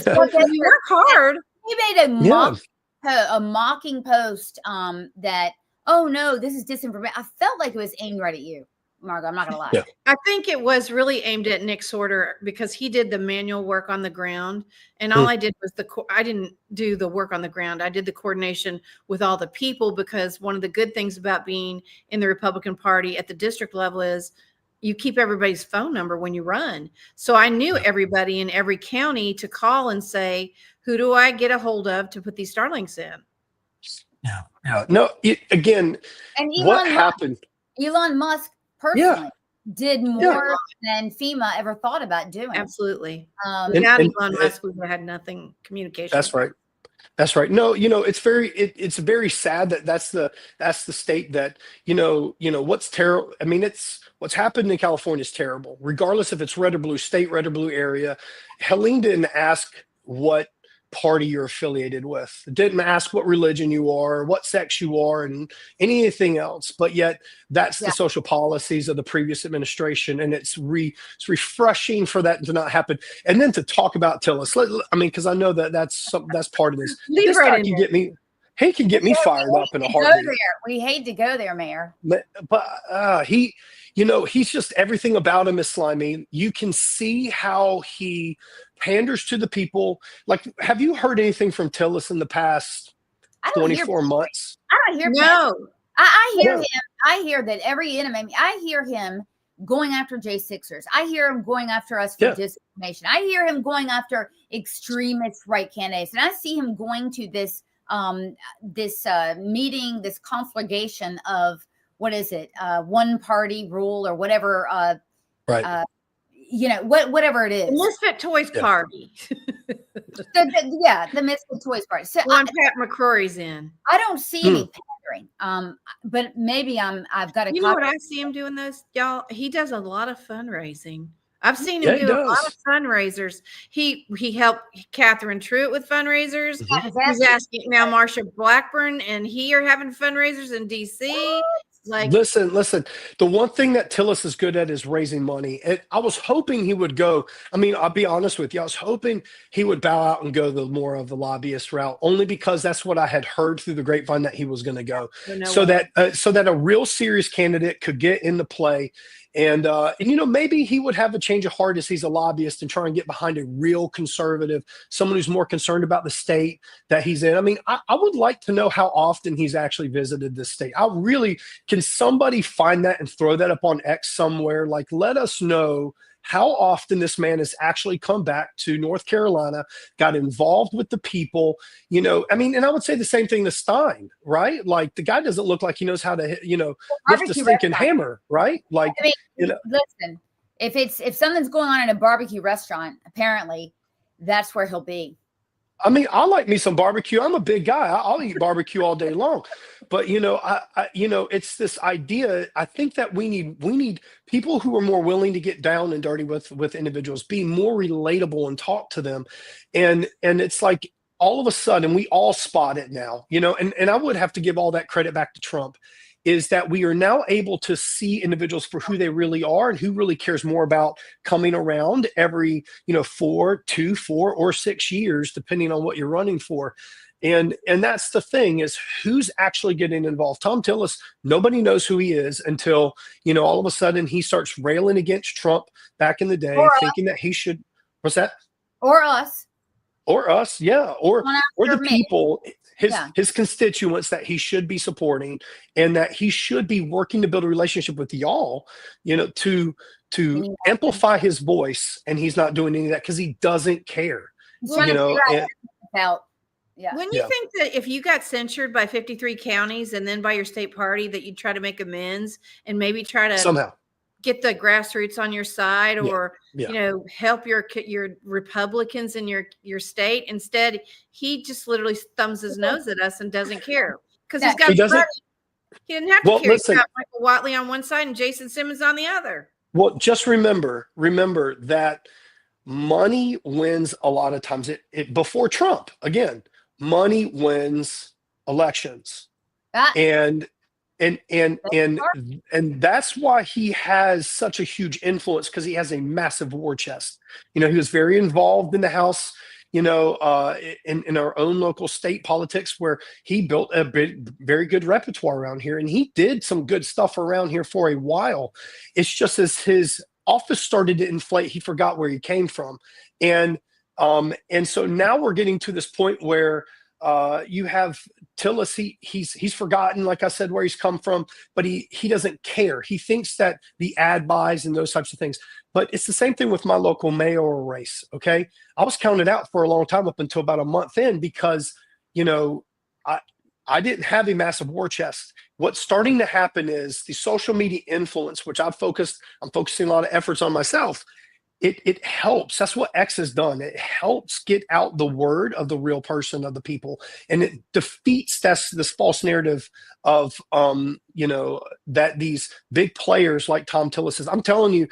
we work hard. He made a mocking post that, oh, no, this is disinformation. I felt like it was aimed right at you, Margo. I'm not going to lie. Yeah. I think it was really aimed at Nick Sorter because he did the manual work on the ground. And all I did was I didn't do the work on the ground. I did the coordination with all the people, because one of the good things about being in the Republican Party at the district level is you keep everybody's phone number when you run. So I knew everybody in every county to call and say, who do I get a hold of to put these Starlinks in? Yeah. Yeah. No, again, And what happened? Elon Musk personally did more than FEMA ever thought about doing. Absolutely. Without Elon Musk, we would have had nothing communication. That's right. That's right. No, it's very sad that that's the state that, what's terrible. I mean, what's happened in California is terrible, regardless if it's red or blue state, red or blue area. Helene didn't ask what party you're affiliated with, didn't ask what religion you are, what sex you are, and anything else. But yet that's the social policies of the previous administration. And it's refreshing for that to not happen. And then to talk about Tillis, because I know that's part of this. This guy can get me. He can get me fired up in a heartbeat. We hate to go there, Mayor. But he's just, everything about him is slimy. You can see how he panders to the people. Like, have you heard anything from Tillis in the past 24 months? I don't hear. No. I hear him. I hear that every enemy. I hear him going after J6ers. I hear him going after us for disinformation. I hear him going after extremist right candidates, and I see him going to this meeting, this conflagration of what is it, one party rule or whatever, right? Whatever it is, the Misfit Toys party. the Misfit Toys party. So Pat McCrory's in. I don't see any pandering, but maybe I've got to. You know what I see him doing those, y'all? He does a lot of fundraising. I've seen him do a lot of fundraisers. He helped Catherine Truitt with fundraisers. He's asking now Marsha Blackburn and he are having fundraisers in DC. Like, listen, the one thing that Tillis is good at is raising money. And I was hoping he would go. I mean, I'll be honest with you. I was hoping he would bow out and go the more of the lobbyist route, only because that's what I had heard through the grapevine that he was going to go. So that a real serious candidate could get into play. And maybe he would have a change of heart as he's a lobbyist and try and get behind a real conservative, someone who's more concerned about the state that he's in. I mean, I would like to know how often he's actually visited this state. Can somebody find that and throw that up on X somewhere? Like, let us know how often this man has actually come back to North Carolina, got involved with the people, and I would say the same thing to Stein, right? Like, the guy doesn't look like he knows how to, lift a stinking hammer, right? Like, listen, if something's going on in a barbecue restaurant, apparently that's where he'll be. I mean, I like me some barbecue. I'm a big guy. I'll eat barbecue all day long. But it's this idea. I think that we need people who are more willing to get down and dirty with individuals, be more relatable and talk to them. And it's like all of a sudden we all spot it now, and I would have to give all that credit back to Trump, is that we are now able to see individuals for who they really are and who really cares more about coming around every, 4 or 6 years, depending on what you're running for. And that's the thing, is who's actually getting involved. Tom Tillis, nobody knows who he is until, all of a sudden he starts railing against Trump back in the day, thinking that he should, what's that? Or us. Yeah. Or the people, his constituents that he should be supporting, and that he should be working to build a relationship with y'all, to amplify his voice. And he's not doing any of that because he doesn't care. When you think that if you got censured by 53 counties and then by your state party, that you'd try to make amends and maybe try to somehow get the grassroots on your side, or help your Republicans in your state. Instead, he just literally thumbs his nose at us and doesn't care because he didn't have to care. He's got Michael Watley on one side and Jason Simmons on the other. Well, just remember that money wins a lot of times. It before Trump, again, money wins elections. And that's why he has such a huge influence, because he has a massive war chest. He was very involved in the House, in our own local state politics, where he built a very good repertoire around here. And he did some good stuff around here for a while. It's just as his office started to inflate, he forgot where he came from. And so now we're getting to this point where You have Tillis. He's forgotten, like I said, where he's come from, but he doesn't care. He thinks that the ad buys and those types of things. But it's the same thing with my local mayoral race. Okay, I was counted out for a long time up until about a month in because I didn't have a massive war chest. What's starting to happen is the social media influence, which I'm focusing a lot of efforts on myself. It helps. That's what X has done. It helps get out the word of the real person, of the people, and it defeats this false narrative of that these big players like Tom Tillis is. I'm telling you,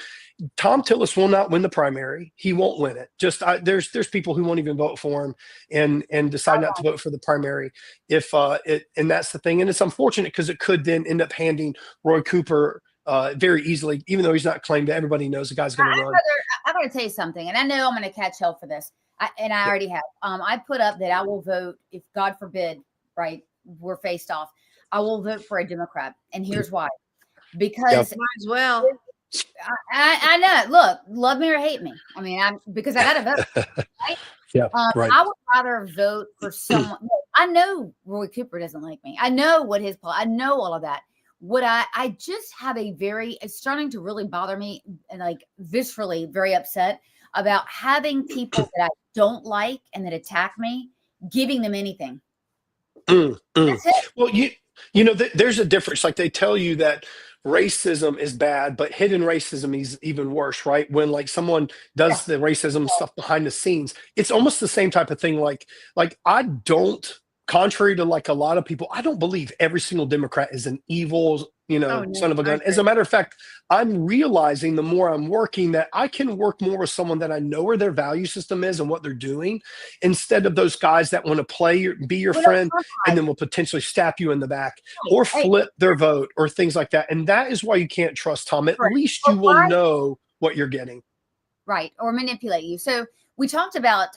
Tom Tillis will not win the primary. He won't win it. There's people who won't even vote for him and decide not to vote for the primary and that's the thing. And it's unfortunate because it could then end up handing Roy Cooper very easily, even though he's not claimed. Everybody knows the guy's going to run. I got to tell you something, and I know I'm going to catch hell for this. I already have. I put up that I will vote if, God forbid, right, we're faced off. I will vote for a Democrat, and here's why. Because might as well. I know. Look, love me or hate me. I mean, because I got to vote. Right? Yeah, right. I would rather vote for someone. I know Roy Cooper doesn't like me. I know what I know all of that. What I just have it's starting to really bother me and like viscerally very upset about having people that I don't like and that attack me, giving them anything. That's it. Well, there's a difference. Like they tell you that racism is bad, but hidden racism is even worse, right? When like someone does the racism stuff behind the scenes, it's almost the same type of thing. Like I don't, contrary to like a lot of people, I don't believe every single Democrat is an evil, son of a gun. As a matter of fact, I'm realizing the more I'm working that I can work more with someone that I know where their value system is and what they're doing, instead of those guys that want to be your friend and then will potentially stab you in the back or flip their vote or things like that. And that is why you can't trust Tom. At least you will know what you're getting. Right. Or manipulate you. So we talked about,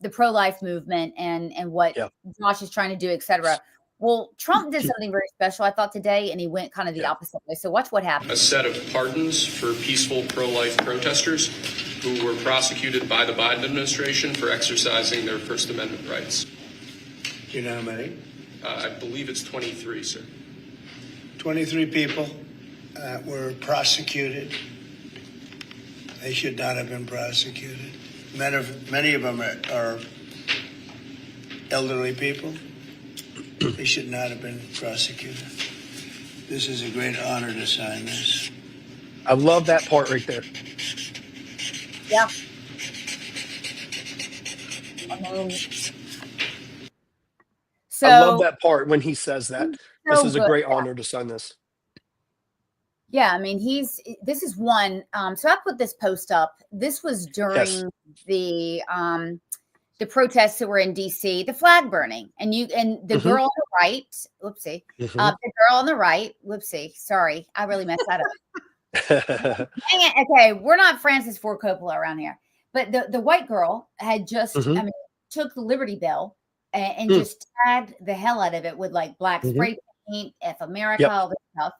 the pro-life movement and what Josh is trying to do, et cetera. Well, Trump did something very special, I thought, today, and he went kind of the opposite way. So watch what happened. A set of pardons for peaceful pro-life protesters who were prosecuted by the Biden administration for exercising their First Amendment rights. Do you know how many? I believe it's 23, sir. 23 people were prosecuted. They should not have been prosecuted. Many of them are elderly people. They should not have been prosecuted. This is a great honor to sign this. I love that part right there. Yeah. I love that part when he says that. This is a great honor to sign this. Yeah, I mean, this is one. So I put this post up. This was during the protests that were in DC, the flag burning, and the girl on the right, whoopsie, the girl on the right, whoopsie, sorry, I really messed that up. Dang it. Okay, we're not Francis Ford Coppola around here, but the white girl had just, took the Liberty Bell and just tagged the hell out of it with like black spray paint, F America, all this stuff.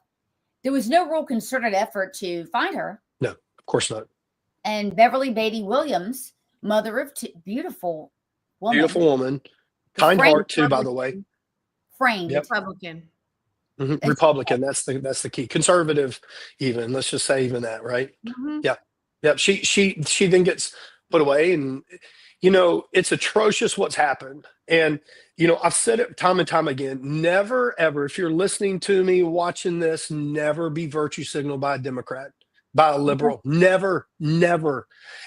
There was no real concerted effort to find her. No, of course not. And Beverly Beatty Williams, mother of two, beautiful woman. Beautiful woman. Kind heart too, by the way. Framed. Republican. Republican. That's the key. Conservative, even. Let's just say even that, right? Yeah. She then gets put away, and it's atrocious what's happened. And I've said it time and time again, never, ever, if you're listening to me, watching this, never be virtue signaled by a Democrat, by a liberal. Never,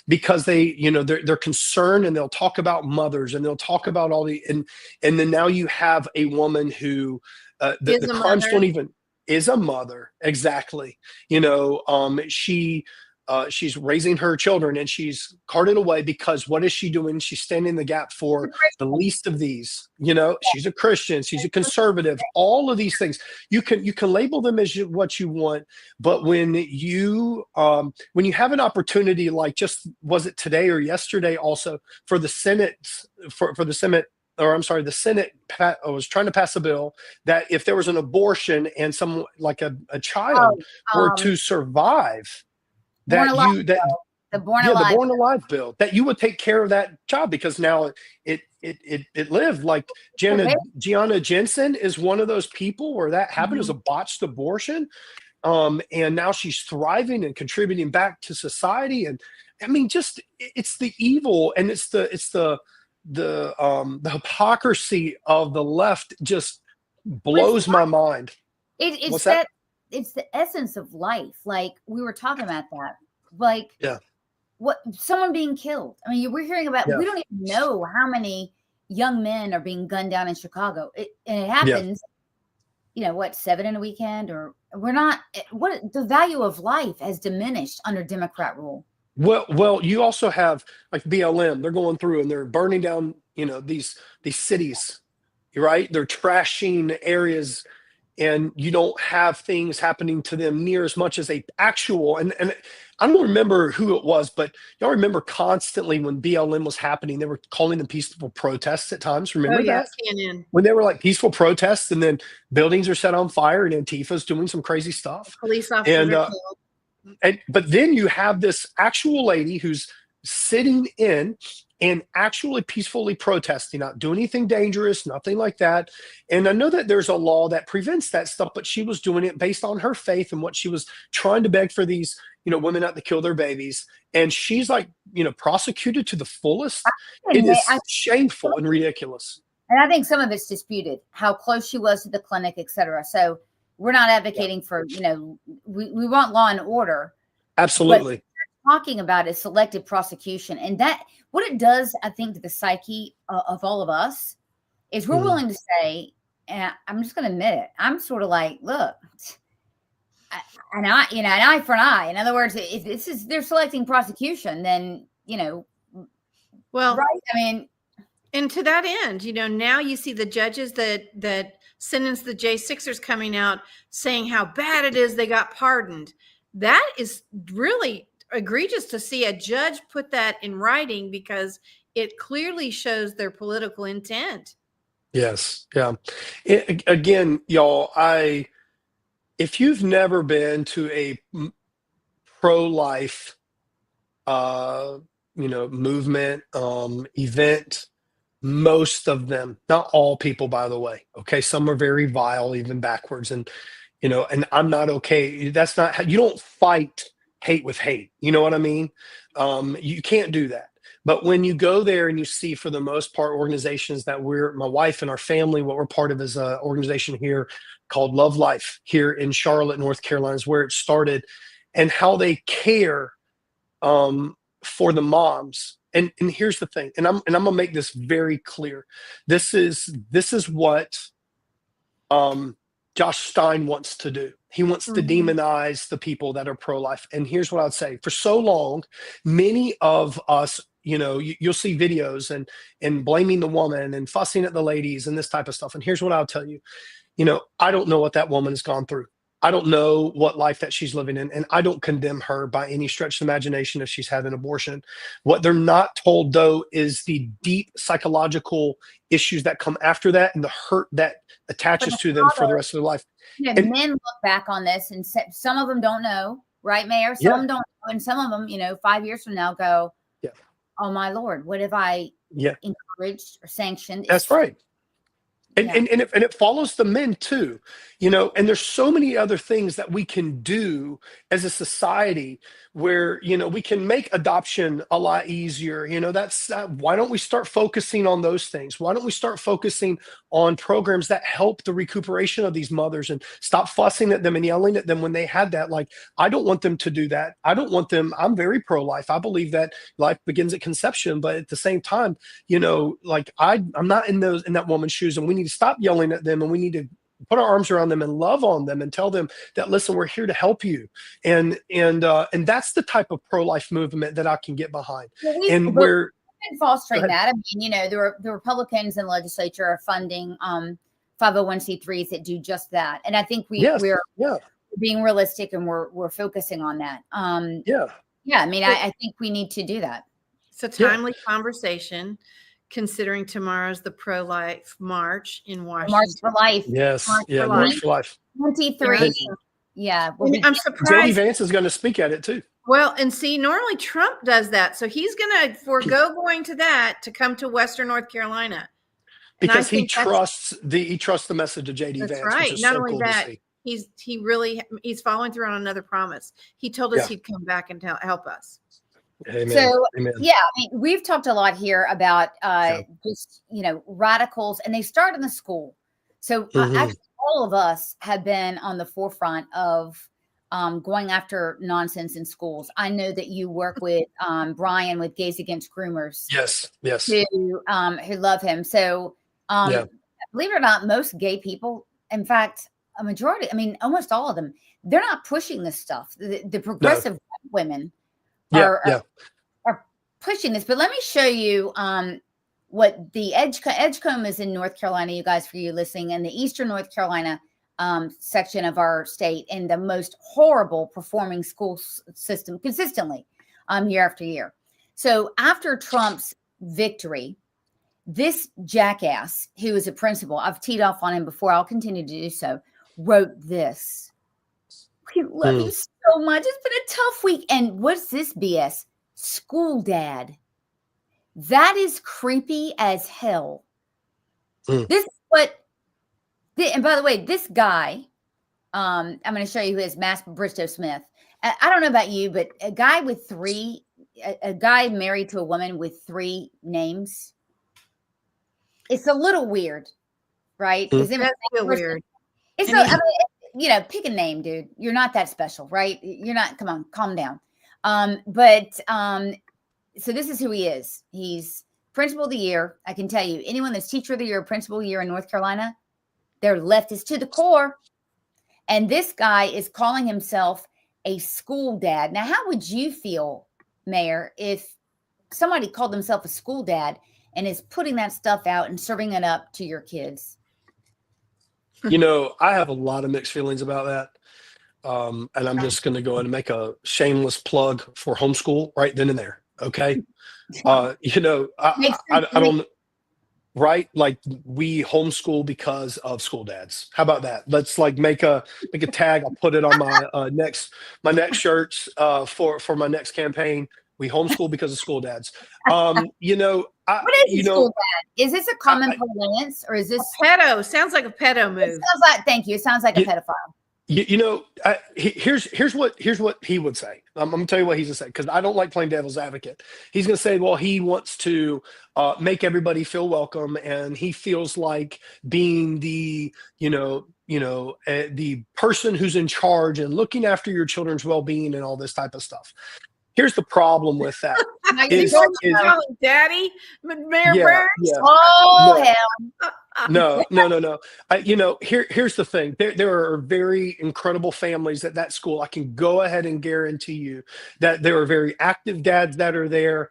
because they're concerned, and they'll talk about mothers, and they'll talk about all and then now you have a woman who the crimes don't even is a mother. Exactly. She's raising her children, and she's carted away because what is she doing? She's standing in the gap for the least of these. She's a Christian, she's a conservative, all of these things. You can label them as what you want, but when you have an opportunity, like was it today or yesterday also for the Senate the Senate was trying to pass a bill that if there was an abortion and some like a child were to survive, that The Born Yeah, the Alive. Born Alive bill, that you would take care of that child, because now it lived. Like Gianna Jensen is one of those people where that happened as a botched abortion. And now she's thriving and contributing back to society. And I mean, just it's the evil, and it's the hypocrisy of the left just blows my mind. It's that? It's the essence of life. Like we were talking about that. Like what someone being killed. I mean, we're hearing about. We don't even know how many young men are being gunned down in Chicago. And it happens. You know what? 7 in a weekend, or we're not. What the value of life has diminished under Democrat rule. Well, you also have like BLM. They're going through and they're burning down, these cities, right? They're trashing areas, and you don't have things happening to them near as much as a actual. And I don't remember who it was, but y'all remember constantly when BLM was happening, they were calling them peaceful protests at times. Remember that? CNN. When they were like peaceful protests, and then buildings are set on fire, and Antifa's doing some crazy stuff. Police officers are killed. But then you have this actual lady who's sitting in and actually peacefully protesting, not doing anything dangerous, nothing like that. And I know that there's a law that prevents that stuff, but she was doing it based on her faith and what she was trying to beg for these, women not to kill their babies. And she's like, prosecuted to the fullest. It is shameful and ridiculous. And I think some of it's disputed, how close she was to the clinic, et cetera. So we're not advocating for, we want law and order. Absolutely. Talking about is selective prosecution, and that what it does, I think, to the psyche of all of us is we're willing to say, and I'm just going to admit it, I'm sort of like, look, an eye for an eye. In other words, if they're selecting prosecution, then well, right? I mean, and to that end, now you see the judges that sentenced the J6ers coming out saying how bad it is they got pardoned. That is really egregious to see a judge put that in writing, because it clearly shows their political intent. Yes. Yeah. Again, y'all, if you've never been to a pro-life, movement, event, most of them, not all people, by the way. Okay. Some are very vile, even backwards. And, and I'm not okay. That's not how you don't fight hate with hate. You know what I mean? You can't do that. But when you go there and you see, for the most part, organizations that my wife and our family, what we're part of is an organization here called Love Life here in Charlotte, North Carolina, is where it started, and how they care for the moms. And here's the thing, and I'm gonna make this very clear. This is what Josh Stein wants to do. He wants to demonize the people that are pro-life. And here's what I'd say. For so long, many of us, you'll see videos and blaming the woman and fussing at the ladies and this type of stuff. And here's what I'll tell you. I don't know what that woman has gone through. I don't know what life that she's living in, and I don't condemn her by any stretch of imagination if she's had an abortion. What they're not told, though, is the deep psychological issues that come after that and the hurt that attaches to them for the rest of their life. Men look back on this, and some of them don't know, right, Mayor? Some of them don't know, and some of them, 5 years from now go, oh, my Lord, what have I encouraged or sanctioned? That's right. And it follows the men too, and there's so many other things that we can do as a society where, we can make adoption a lot easier. That's why don't we start focusing on those things? Why don't we start focusing on programs that help the recuperation of these mothers, and stop fussing at them and yelling at them when they had that? Like, I don't want them to do that. I don't want them. I'm very pro-life. I believe that life begins at conception, but at the same time, I'm not in that woman's shoes, and we need to stop yelling at them, and we need to put our arms around them and love on them and tell them that, listen, we're here to help you. And that's the type of pro-life movement that I can get behind. We've been fostering that. I mean, the Republicans in the legislature are funding 501c3s that do just that. And I think we're being realistic, and we're focusing on that. I mean, I think we need to do that. It's a timely conversation, considering tomorrow's the pro-life march in Washington. March for Life. Yes. March for Life. 23. Yeah. I'm surprised. JD Vance is going to speak at it too. Well, and see, normally Trump does that. So he's going to forego going to that to come to Western North Carolina. And because he trusts the message of JD That's Vance, right. which is Not so only cool that, to see. he's following through on another promise. He told us he'd come back and help us. Amen. So, Amen. yeah, I mean, we've talked a lot here about just, radicals, and they start in the school. So actually, all of us have been on the forefront of going after nonsense in schools. I know that you work with Brian with Gays Against Groomers. Yes. Who love him. So believe it or not, most gay people, in fact, a majority, I mean, almost all of them, they're not pushing this stuff. The progressive women are pushing this. But let me show you what the Edgecombe is in North Carolina, you guys, for you listening, and the Eastern North Carolina section of our state, and the most horrible performing school system consistently year after year. So after Trump's victory, this jackass, who is a principal, I've teed off on him before, I'll continue to do so, wrote this. We love you so much. It's been a tough week. And what's this BS? School dad. That is creepy as hell. This is what, and by the way, this guy, I'm going to show you who is Matt Bristow Smith. I don't know about you, but a guy married to a woman with 3 names, it's a little weird, right? That's weird. It's pick a name, dude. You're not that special, right? You're not, come on, calm down. So this is who he is. He's principal of the year. I can tell you, anyone that's teacher of the year, principal of the year in North Carolina, they're leftist to the core. And this guy is calling himself a school dad. Now, how would you feel, Mayor, if somebody called themselves a school dad and is putting that stuff out and serving it up to your kids? I have a lot of mixed feelings about that. And I'm just going to go in and make a shameless plug for homeschool right then and there. Okay. I don't, right? Like, we homeschool because of school dads. How about that? Let's make a tag. I'll put it on my next shirts for my next campaign. We homeschool because of school dads. What is school dad? Is this a common parlance, or is this pedo? Sounds like a pedo move. It sounds like, thank you. It sounds like a pedophile. Here's what he would say. I'm going to tell you what he's going to say, because I don't like playing devil's advocate. He's going to say, well, he wants to make everybody feel welcome, and he feels like being the the person who's in charge and looking after your children's well-being and all this type of stuff. Here's the problem with that. Daddy, Mayor Burns. Yeah. Oh, hell. No. Here's the thing. There are very incredible families at that school. I can go ahead and guarantee you that there are very active dads that are there.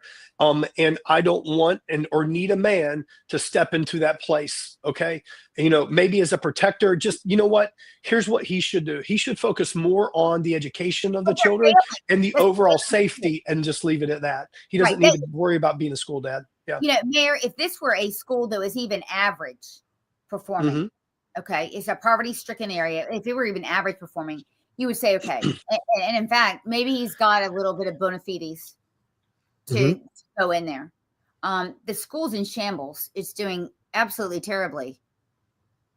And I don't want or need a man to step into that place. Okay. Maybe as a protector, just, what, here's what he should do. He should focus more on the education of the children and the overall safety, and just leave it at that. He doesn't need to worry about being a school dad. Yeah. Mayor, if this were a school that was even average performing, okay, it's a poverty-stricken area. If it were even average performing, you would say, okay. and in fact, maybe he's got a little bit of bona fides to go in there. The school's in shambles. It's doing absolutely terribly.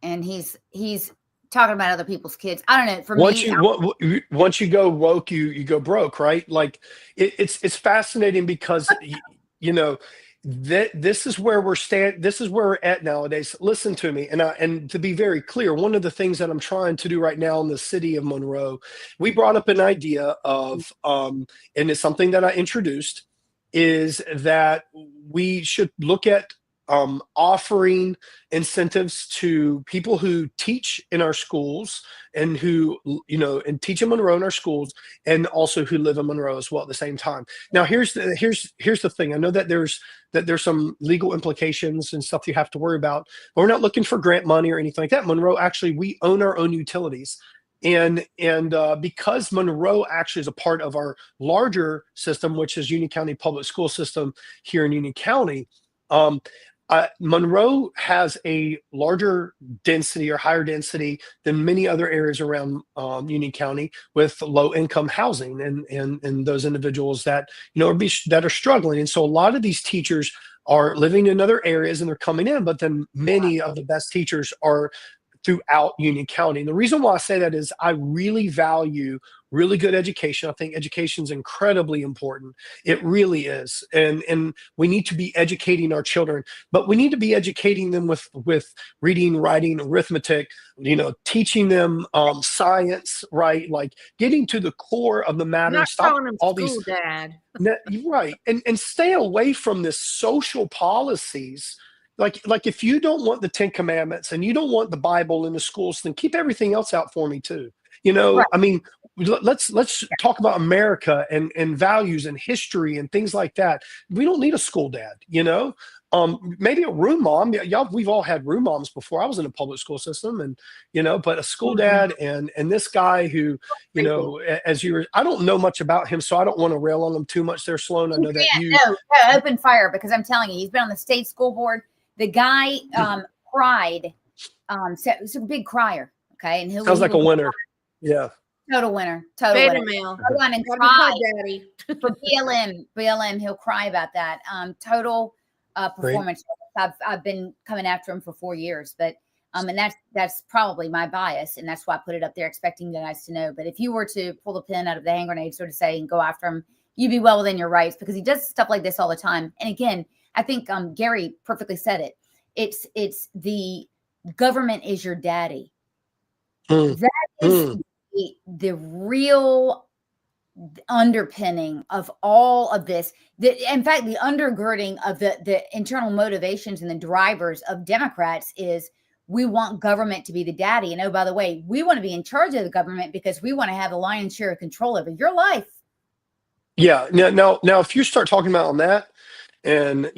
And he's talking about other people's kids. I don't know. For once you go woke, you go broke, right? Like, it's fascinating, because this is where this is where we're at nowadays. Listen to me, and to be very clear, one of the things that I'm trying to do right now in the city of Monroe, we brought up an idea of, and it's something that I introduced, is that we should look at offering incentives to people who teach in our schools, and who, and teach in Monroe in our schools, and also who live in Monroe as well at the same time. Now, here's the thing. I know that there's some legal implications and stuff you have to worry about, but we're not looking for grant money or anything like that. Monroe, actually, we own our own utilities. And because Monroe actually is a part of our larger system, which is Union County Public School System here in Union County, Monroe has a larger density or higher density than many other areas around Union County with low income housing and those individuals that that are struggling. And so a lot of these teachers are living in other areas and they're coming in, but then many of the best teachers are throughout Union County. And the reason why I say that is I really value really good education. I think education is incredibly important. It really is. And we need to be educating our children, but we need to be educating them with reading, writing, arithmetic, teaching them science, right? Like getting to the core of the matter. Not Stop calling them all school these dad. right. And stay away from this social policies. Like if you don't want the 10 Commandments and you don't want the Bible in the schools, then keep everything else out for me too. Right. I mean, let's talk about America and values and history and things like that. We don't need a school dad, maybe a room mom. We've all had room moms before. I was in a public school system, and but a school dad and this guy who, I don't know much about him, so I don't want to rail on him too much there, Sloan. I know that no, open fire, because I'm telling you, he's been on the state school board. The guy cried. So it's a big crier. Okay, and sounds like a winner. Yeah. Total winner. Total Beta winner. male. Go on and cry for BLM. He'll cry about that. Total performance. I've been coming after him for 4 years, but and that's probably my bias, and that's why I put it up there, expecting you guys to know. But if you were to pull the pin out of the hand grenade, so to say, and go after him, you'd be well within your rights, because he does stuff like this all the time. And again, I think Gary perfectly said it. It's the government is your daddy. That is the real underpinning of all of this. In fact, the undergirding of the internal motivations and the drivers of Democrats is we want government to be the daddy. And oh, by the way, we want to be in charge of the government because we want to have the lion's share of control over your life. Yeah. Now, if you start talking about on that, and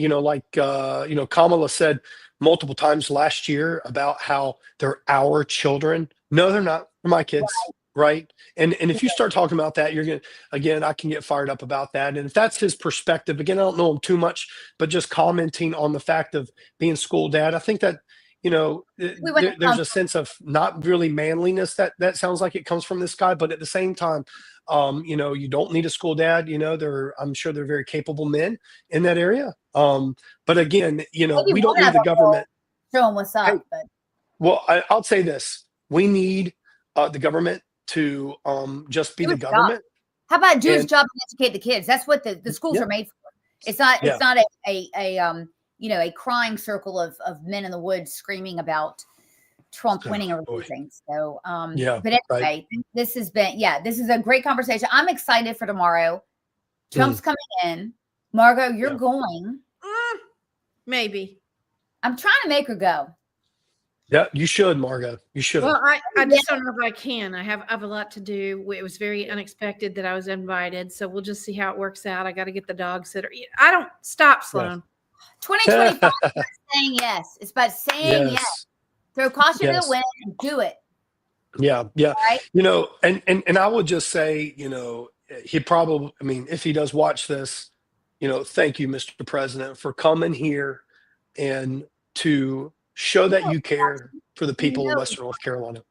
Kamala said multiple times last year about how they're our children. No, they're not. They're my kids, right? And if you start talking about that, you're gonna, again, I can get fired up about that. And if that's his perspective, again, I don't know him too much, but just commenting on the fact of being school dad, I think that there's a sense of not really manliness that sounds like it comes from this guy. But at the same time, you don't need a school dad. I'm sure they're very capable men in that area. But again, we don't need the government. Show them what's up. Hey, but well, I'll say this: we need the government to just be the government. How about do his job and educate the kids? That's what the schools are made for. It's not. It's not a crying circle of men in the woods screaming about Trump winning or losing. So, but anyway, this is a great conversation. I'm excited for tomorrow. Trump's coming in. Margot, you're going. Maybe. I'm trying to make her go. Yeah, you should, Margot. You should. Well, I just don't know if I can. I have a lot to do. It was very unexpected that I was invited. So we'll just see how it works out. I got to get the dog sitter. I don't stop, Sloan. 2025 is about saying yes. It's about saying yes. Throw caution to the wind and do it. Yeah. Right? And I would just say, he probably, if he does watch this, thank you, Mr. President, for coming here and to show that you care for the people of Western North Carolina.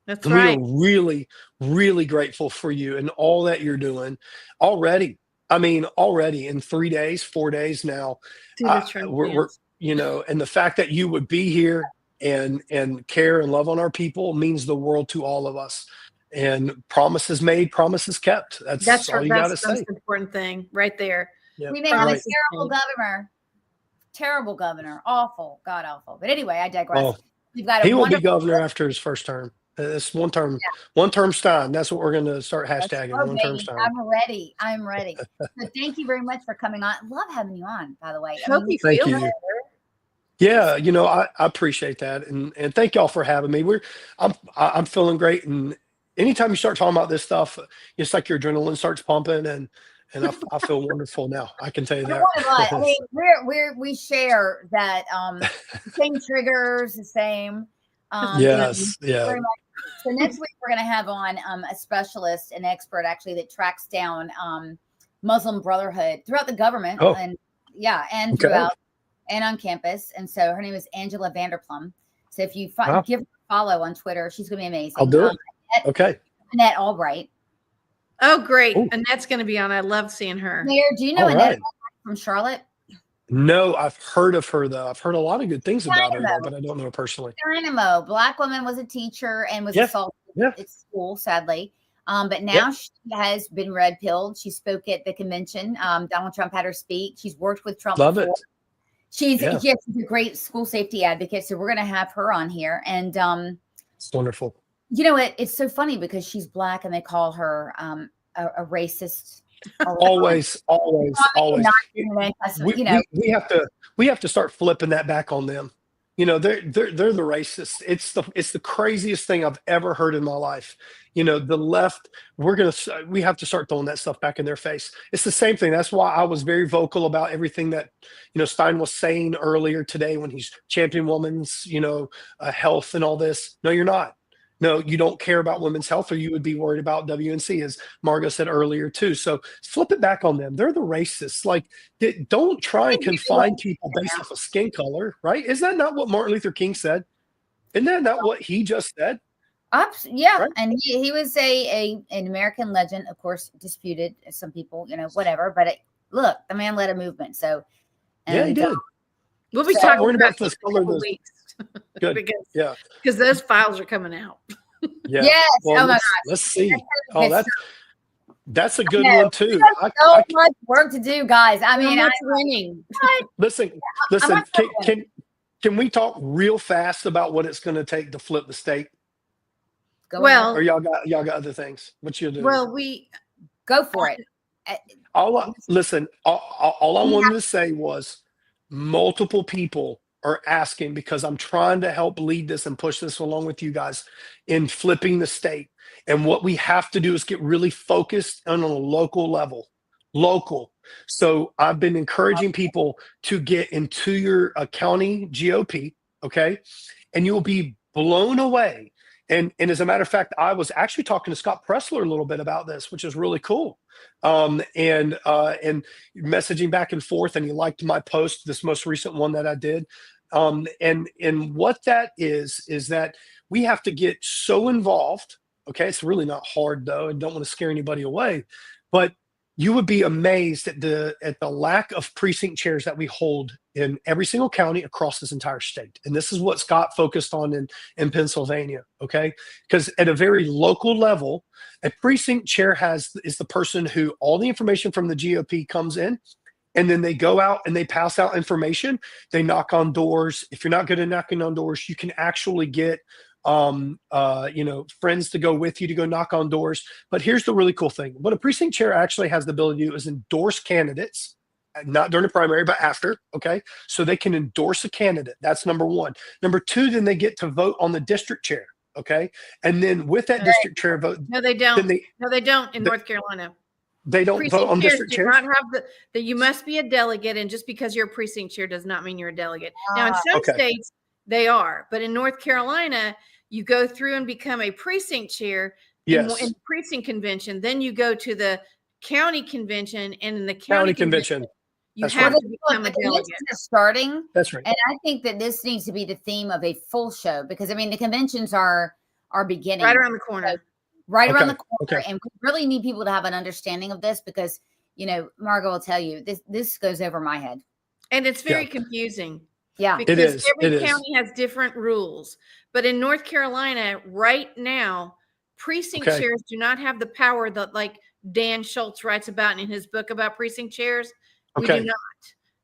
That's and right. We are really, really grateful for you and all that you're doing already. Already in 3 days, 4 days now, we're and the fact that you would be here and care and love on our people means the world to all of us. And promises made, promises kept. That's all you got to say. That's the most important thing right there. Yeah. We may have a terrible governor, awful, god awful. But anyway, I digress. He will be governor after his first term. It's one term Stein. That's what we're going to start hashtagging. One term Stein. I'm ready. So thank you very much for coming on. Love having you on, by the way. Hope you feel better. Yeah, I appreciate that, and thank y'all for having me. I'm feeling great, and anytime you start talking about this stuff, it's like your adrenaline starts pumping, and I feel wonderful now. I can tell you that. We share that the same triggers, the same. Yes. Very much. So next week we're going to have on a specialist, an expert actually that tracks down Muslim Brotherhood throughout the government, and throughout and on campus. And so her name is Angela Vanderplum. So if you Wow. give her a follow on Twitter, she's going to be amazing. I'll do it. Okay. Annette Albright. Oh, great. Ooh. Annette's going to be on. I love seeing her. Mayor, do you know All Annette right. from Charlotte? No, I've heard of her though. I've heard a lot of good things about her, though, but I don't know her personally. Dynamo, Black woman, was a teacher and was assaulted at school, sadly. But now she has been red pilled. She spoke at the convention. Donald Trump had her speak. She's worked with Trump Love before. it. She's a great school safety advocate. So we're going to have her on here. And it's wonderful. You know, it's so funny because she's Black and they call her a racist. Always. We have to start flipping that back on them. You know, they're the racists. It's the craziest thing I've ever heard in my life. You know, the left, we have to start throwing that stuff back in their face. It's the same thing. That's why I was very vocal about everything that, you know, Stein was saying earlier today when he's championing women's, you know, health and all this. No, you're not. No, you don't care about women's health, or you would be worried about WNC, as Margo said earlier, too. So flip it back on them. They're the racists. Like, don't try and confine people based off of skin color, right? Is that not what Martin Luther King said? Isn't that not what he just said? Yeah. Right? And he was an American legend, of course, disputed. Some people, you know, whatever. But look, the man led a movement. So, yeah, he did. We'll be talking about this color in a couple weeks. Good. Because those files are coming out. Yeah. Yes. Well, oh my gosh. Let's see. That's a good one too. So much work to do, guys. I mean, I'm winning. Listen. Can we talk real fast about what it's going to take to flip the state? Well, or y'all got other things? What you doing? Well, we go for it. All I wanted to say was multiple people are asking, because I'm trying to help lead this and push this along with you guys in flipping the state. And what we have to do is get really focused on a local level. So I've been encouraging people to get into your county GOP, okay? And you'll be blown away. And as a matter of fact, I was actually talking to Scott Pressler a little bit about this, which is really cool. And messaging back and forth, and he liked my post, this most recent one that I did. And what that is that we have to get so involved. Okay. It's really not hard though, and don't want to scare anybody away, but you would be amazed at the lack of precinct chairs that we hold in every single county across this entire state. And this is what Scott focused on in Pennsylvania. Okay. Because at a very local level, a precinct chair is the person who all the information from the GOP comes in, and then they go out and they pass out information. They knock on doors. If you're not good at knocking on doors, you can actually get friends to go with you to go knock on doors. But here's the really cool thing. What a precinct chair actually has the ability to do is endorse candidates, not during the primary, but after. Okay. So they can endorse a candidate. That's number one. Number two, then they get to vote on the district chair. Okay. And then with that district chair vote. No, they don't. They don't in North Carolina. They don't vote on district chairs. Not have that you must be a delegate, and just because you're a precinct chair does not mean you're a delegate. Now, in some states, they are, but in North Carolina, you go through and become a precinct chair in precinct convention. Then you go to the county convention, and in the county convention, you have to become a delegate. Starting. That's right. And I think that this needs to be the theme of a full show, because I mean the conventions are beginning right around the corner. Around the corner. And we really need people to have an understanding of this, because, you know, Margo will tell you this goes over my head. And it's very confusing. Yeah. Because every county has different rules. But in North Carolina right now, precinct chairs do not have the power that like Dan Schultz writes about in his book about precinct chairs. We do not.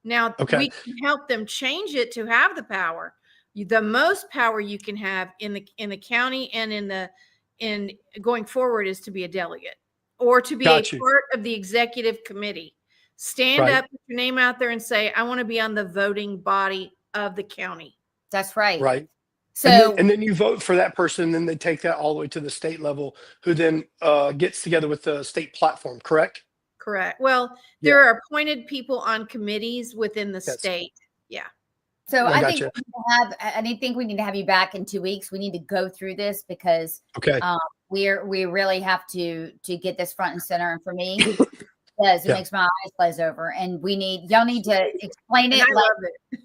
Now we can help them change it to have the power. The most power you can have in the county and in going forward is to be a delegate, or to be a part of the executive committee. Stand up, put your name out there and say, I want to be on the voting body of the county. That's right. Right. So, and then you vote for that person, and then they take that all the way to the state level, who then gets together with the state platform, correct? Correct. Well, there are appointed people on committees within the state. Yeah. So I think we need to have you back in 2 weeks. We need to go through this, because we really have to get this front and center. And for me, it makes my eyes glaze over. And y'all need to explain it. I love it.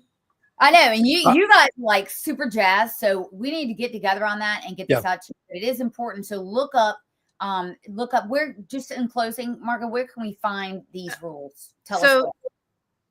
I know, and you guys like super jazzed, so we need to get together on that and get this out to you. It is important. So look up where, just in closing, Margo, where can we find these rules? Tell us.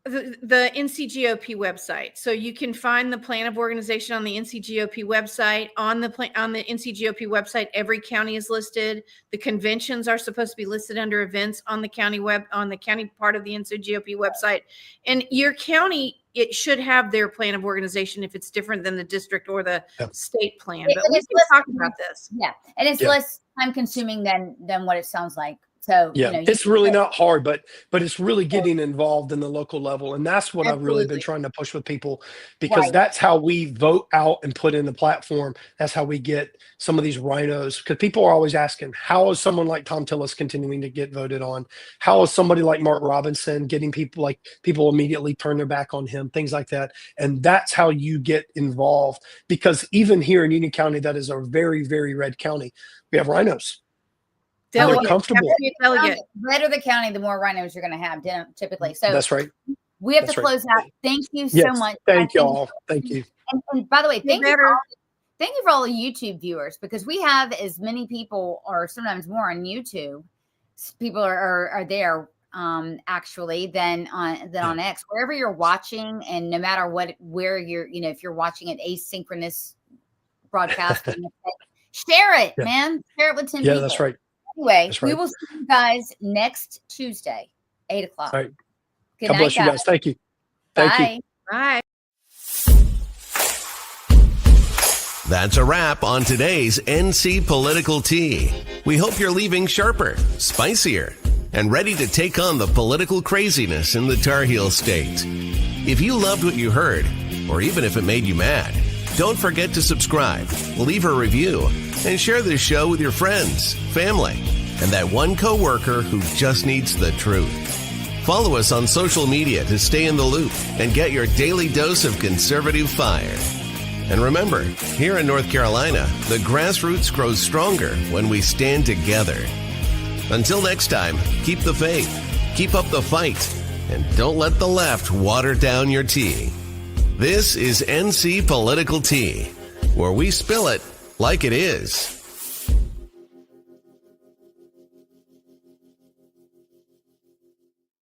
The NCGOP website. So you can find the plan of organization on the NCGOP website. On the NCGOP website, every county is listed. The conventions are supposed to be listed under events on the county part of the NCGOP website. And your county, it should have their plan of organization if it's different than the district or the state plan. But we can talk about this. Yeah, and it's less time consuming than what it sounds like. So it's really not hard, but it's really getting involved in the local level. And that's what I've really been trying to push with people, because that's how we vote out and put in the platform. That's how we get some of these rhinos, because people are always asking, how is someone like Tom Tillis continuing to get voted on? How is somebody like Mark Robinson getting people immediately turn their back on him, things like that. And that's how you get involved, because even here in Union County, that is a very, very red county, we have rhinos. They're comfortable. The redder the county, the more rhinos you're going to have typically. So that's right. We have to close out. Thank you so much. Thank you all. Thank you. And by the way, thank you for all the YouTube viewers, because we have as many people, or sometimes more, on YouTube. People are there actually than on X, wherever you're watching, and no matter where you're, if you're watching an asynchronous broadcast, share it, man. Share it with 10 people. Yeah, that's right. Anyway, we will see you guys next Tuesday, 8 o'clock. All right. Good God night, bless you guys. Thank you. Thank you. Bye. That's a wrap on today's NC Political Tea. We hope you're leaving sharper, spicier, and ready to take on the political craziness in the Tar Heel State. If you loved what you heard, or even if it made you mad, don't forget to subscribe, leave a review, and share this show with your friends, family, and that one coworker who just needs the truth. Follow us on social media to stay in the loop and get your daily dose of conservative fire. And remember, here in North Carolina, the grassroots grows stronger when we stand together. Until next time, keep the faith, keep up the fight, and don't let the left water down your tea. This is NC Political Tea, where we spill it like it is.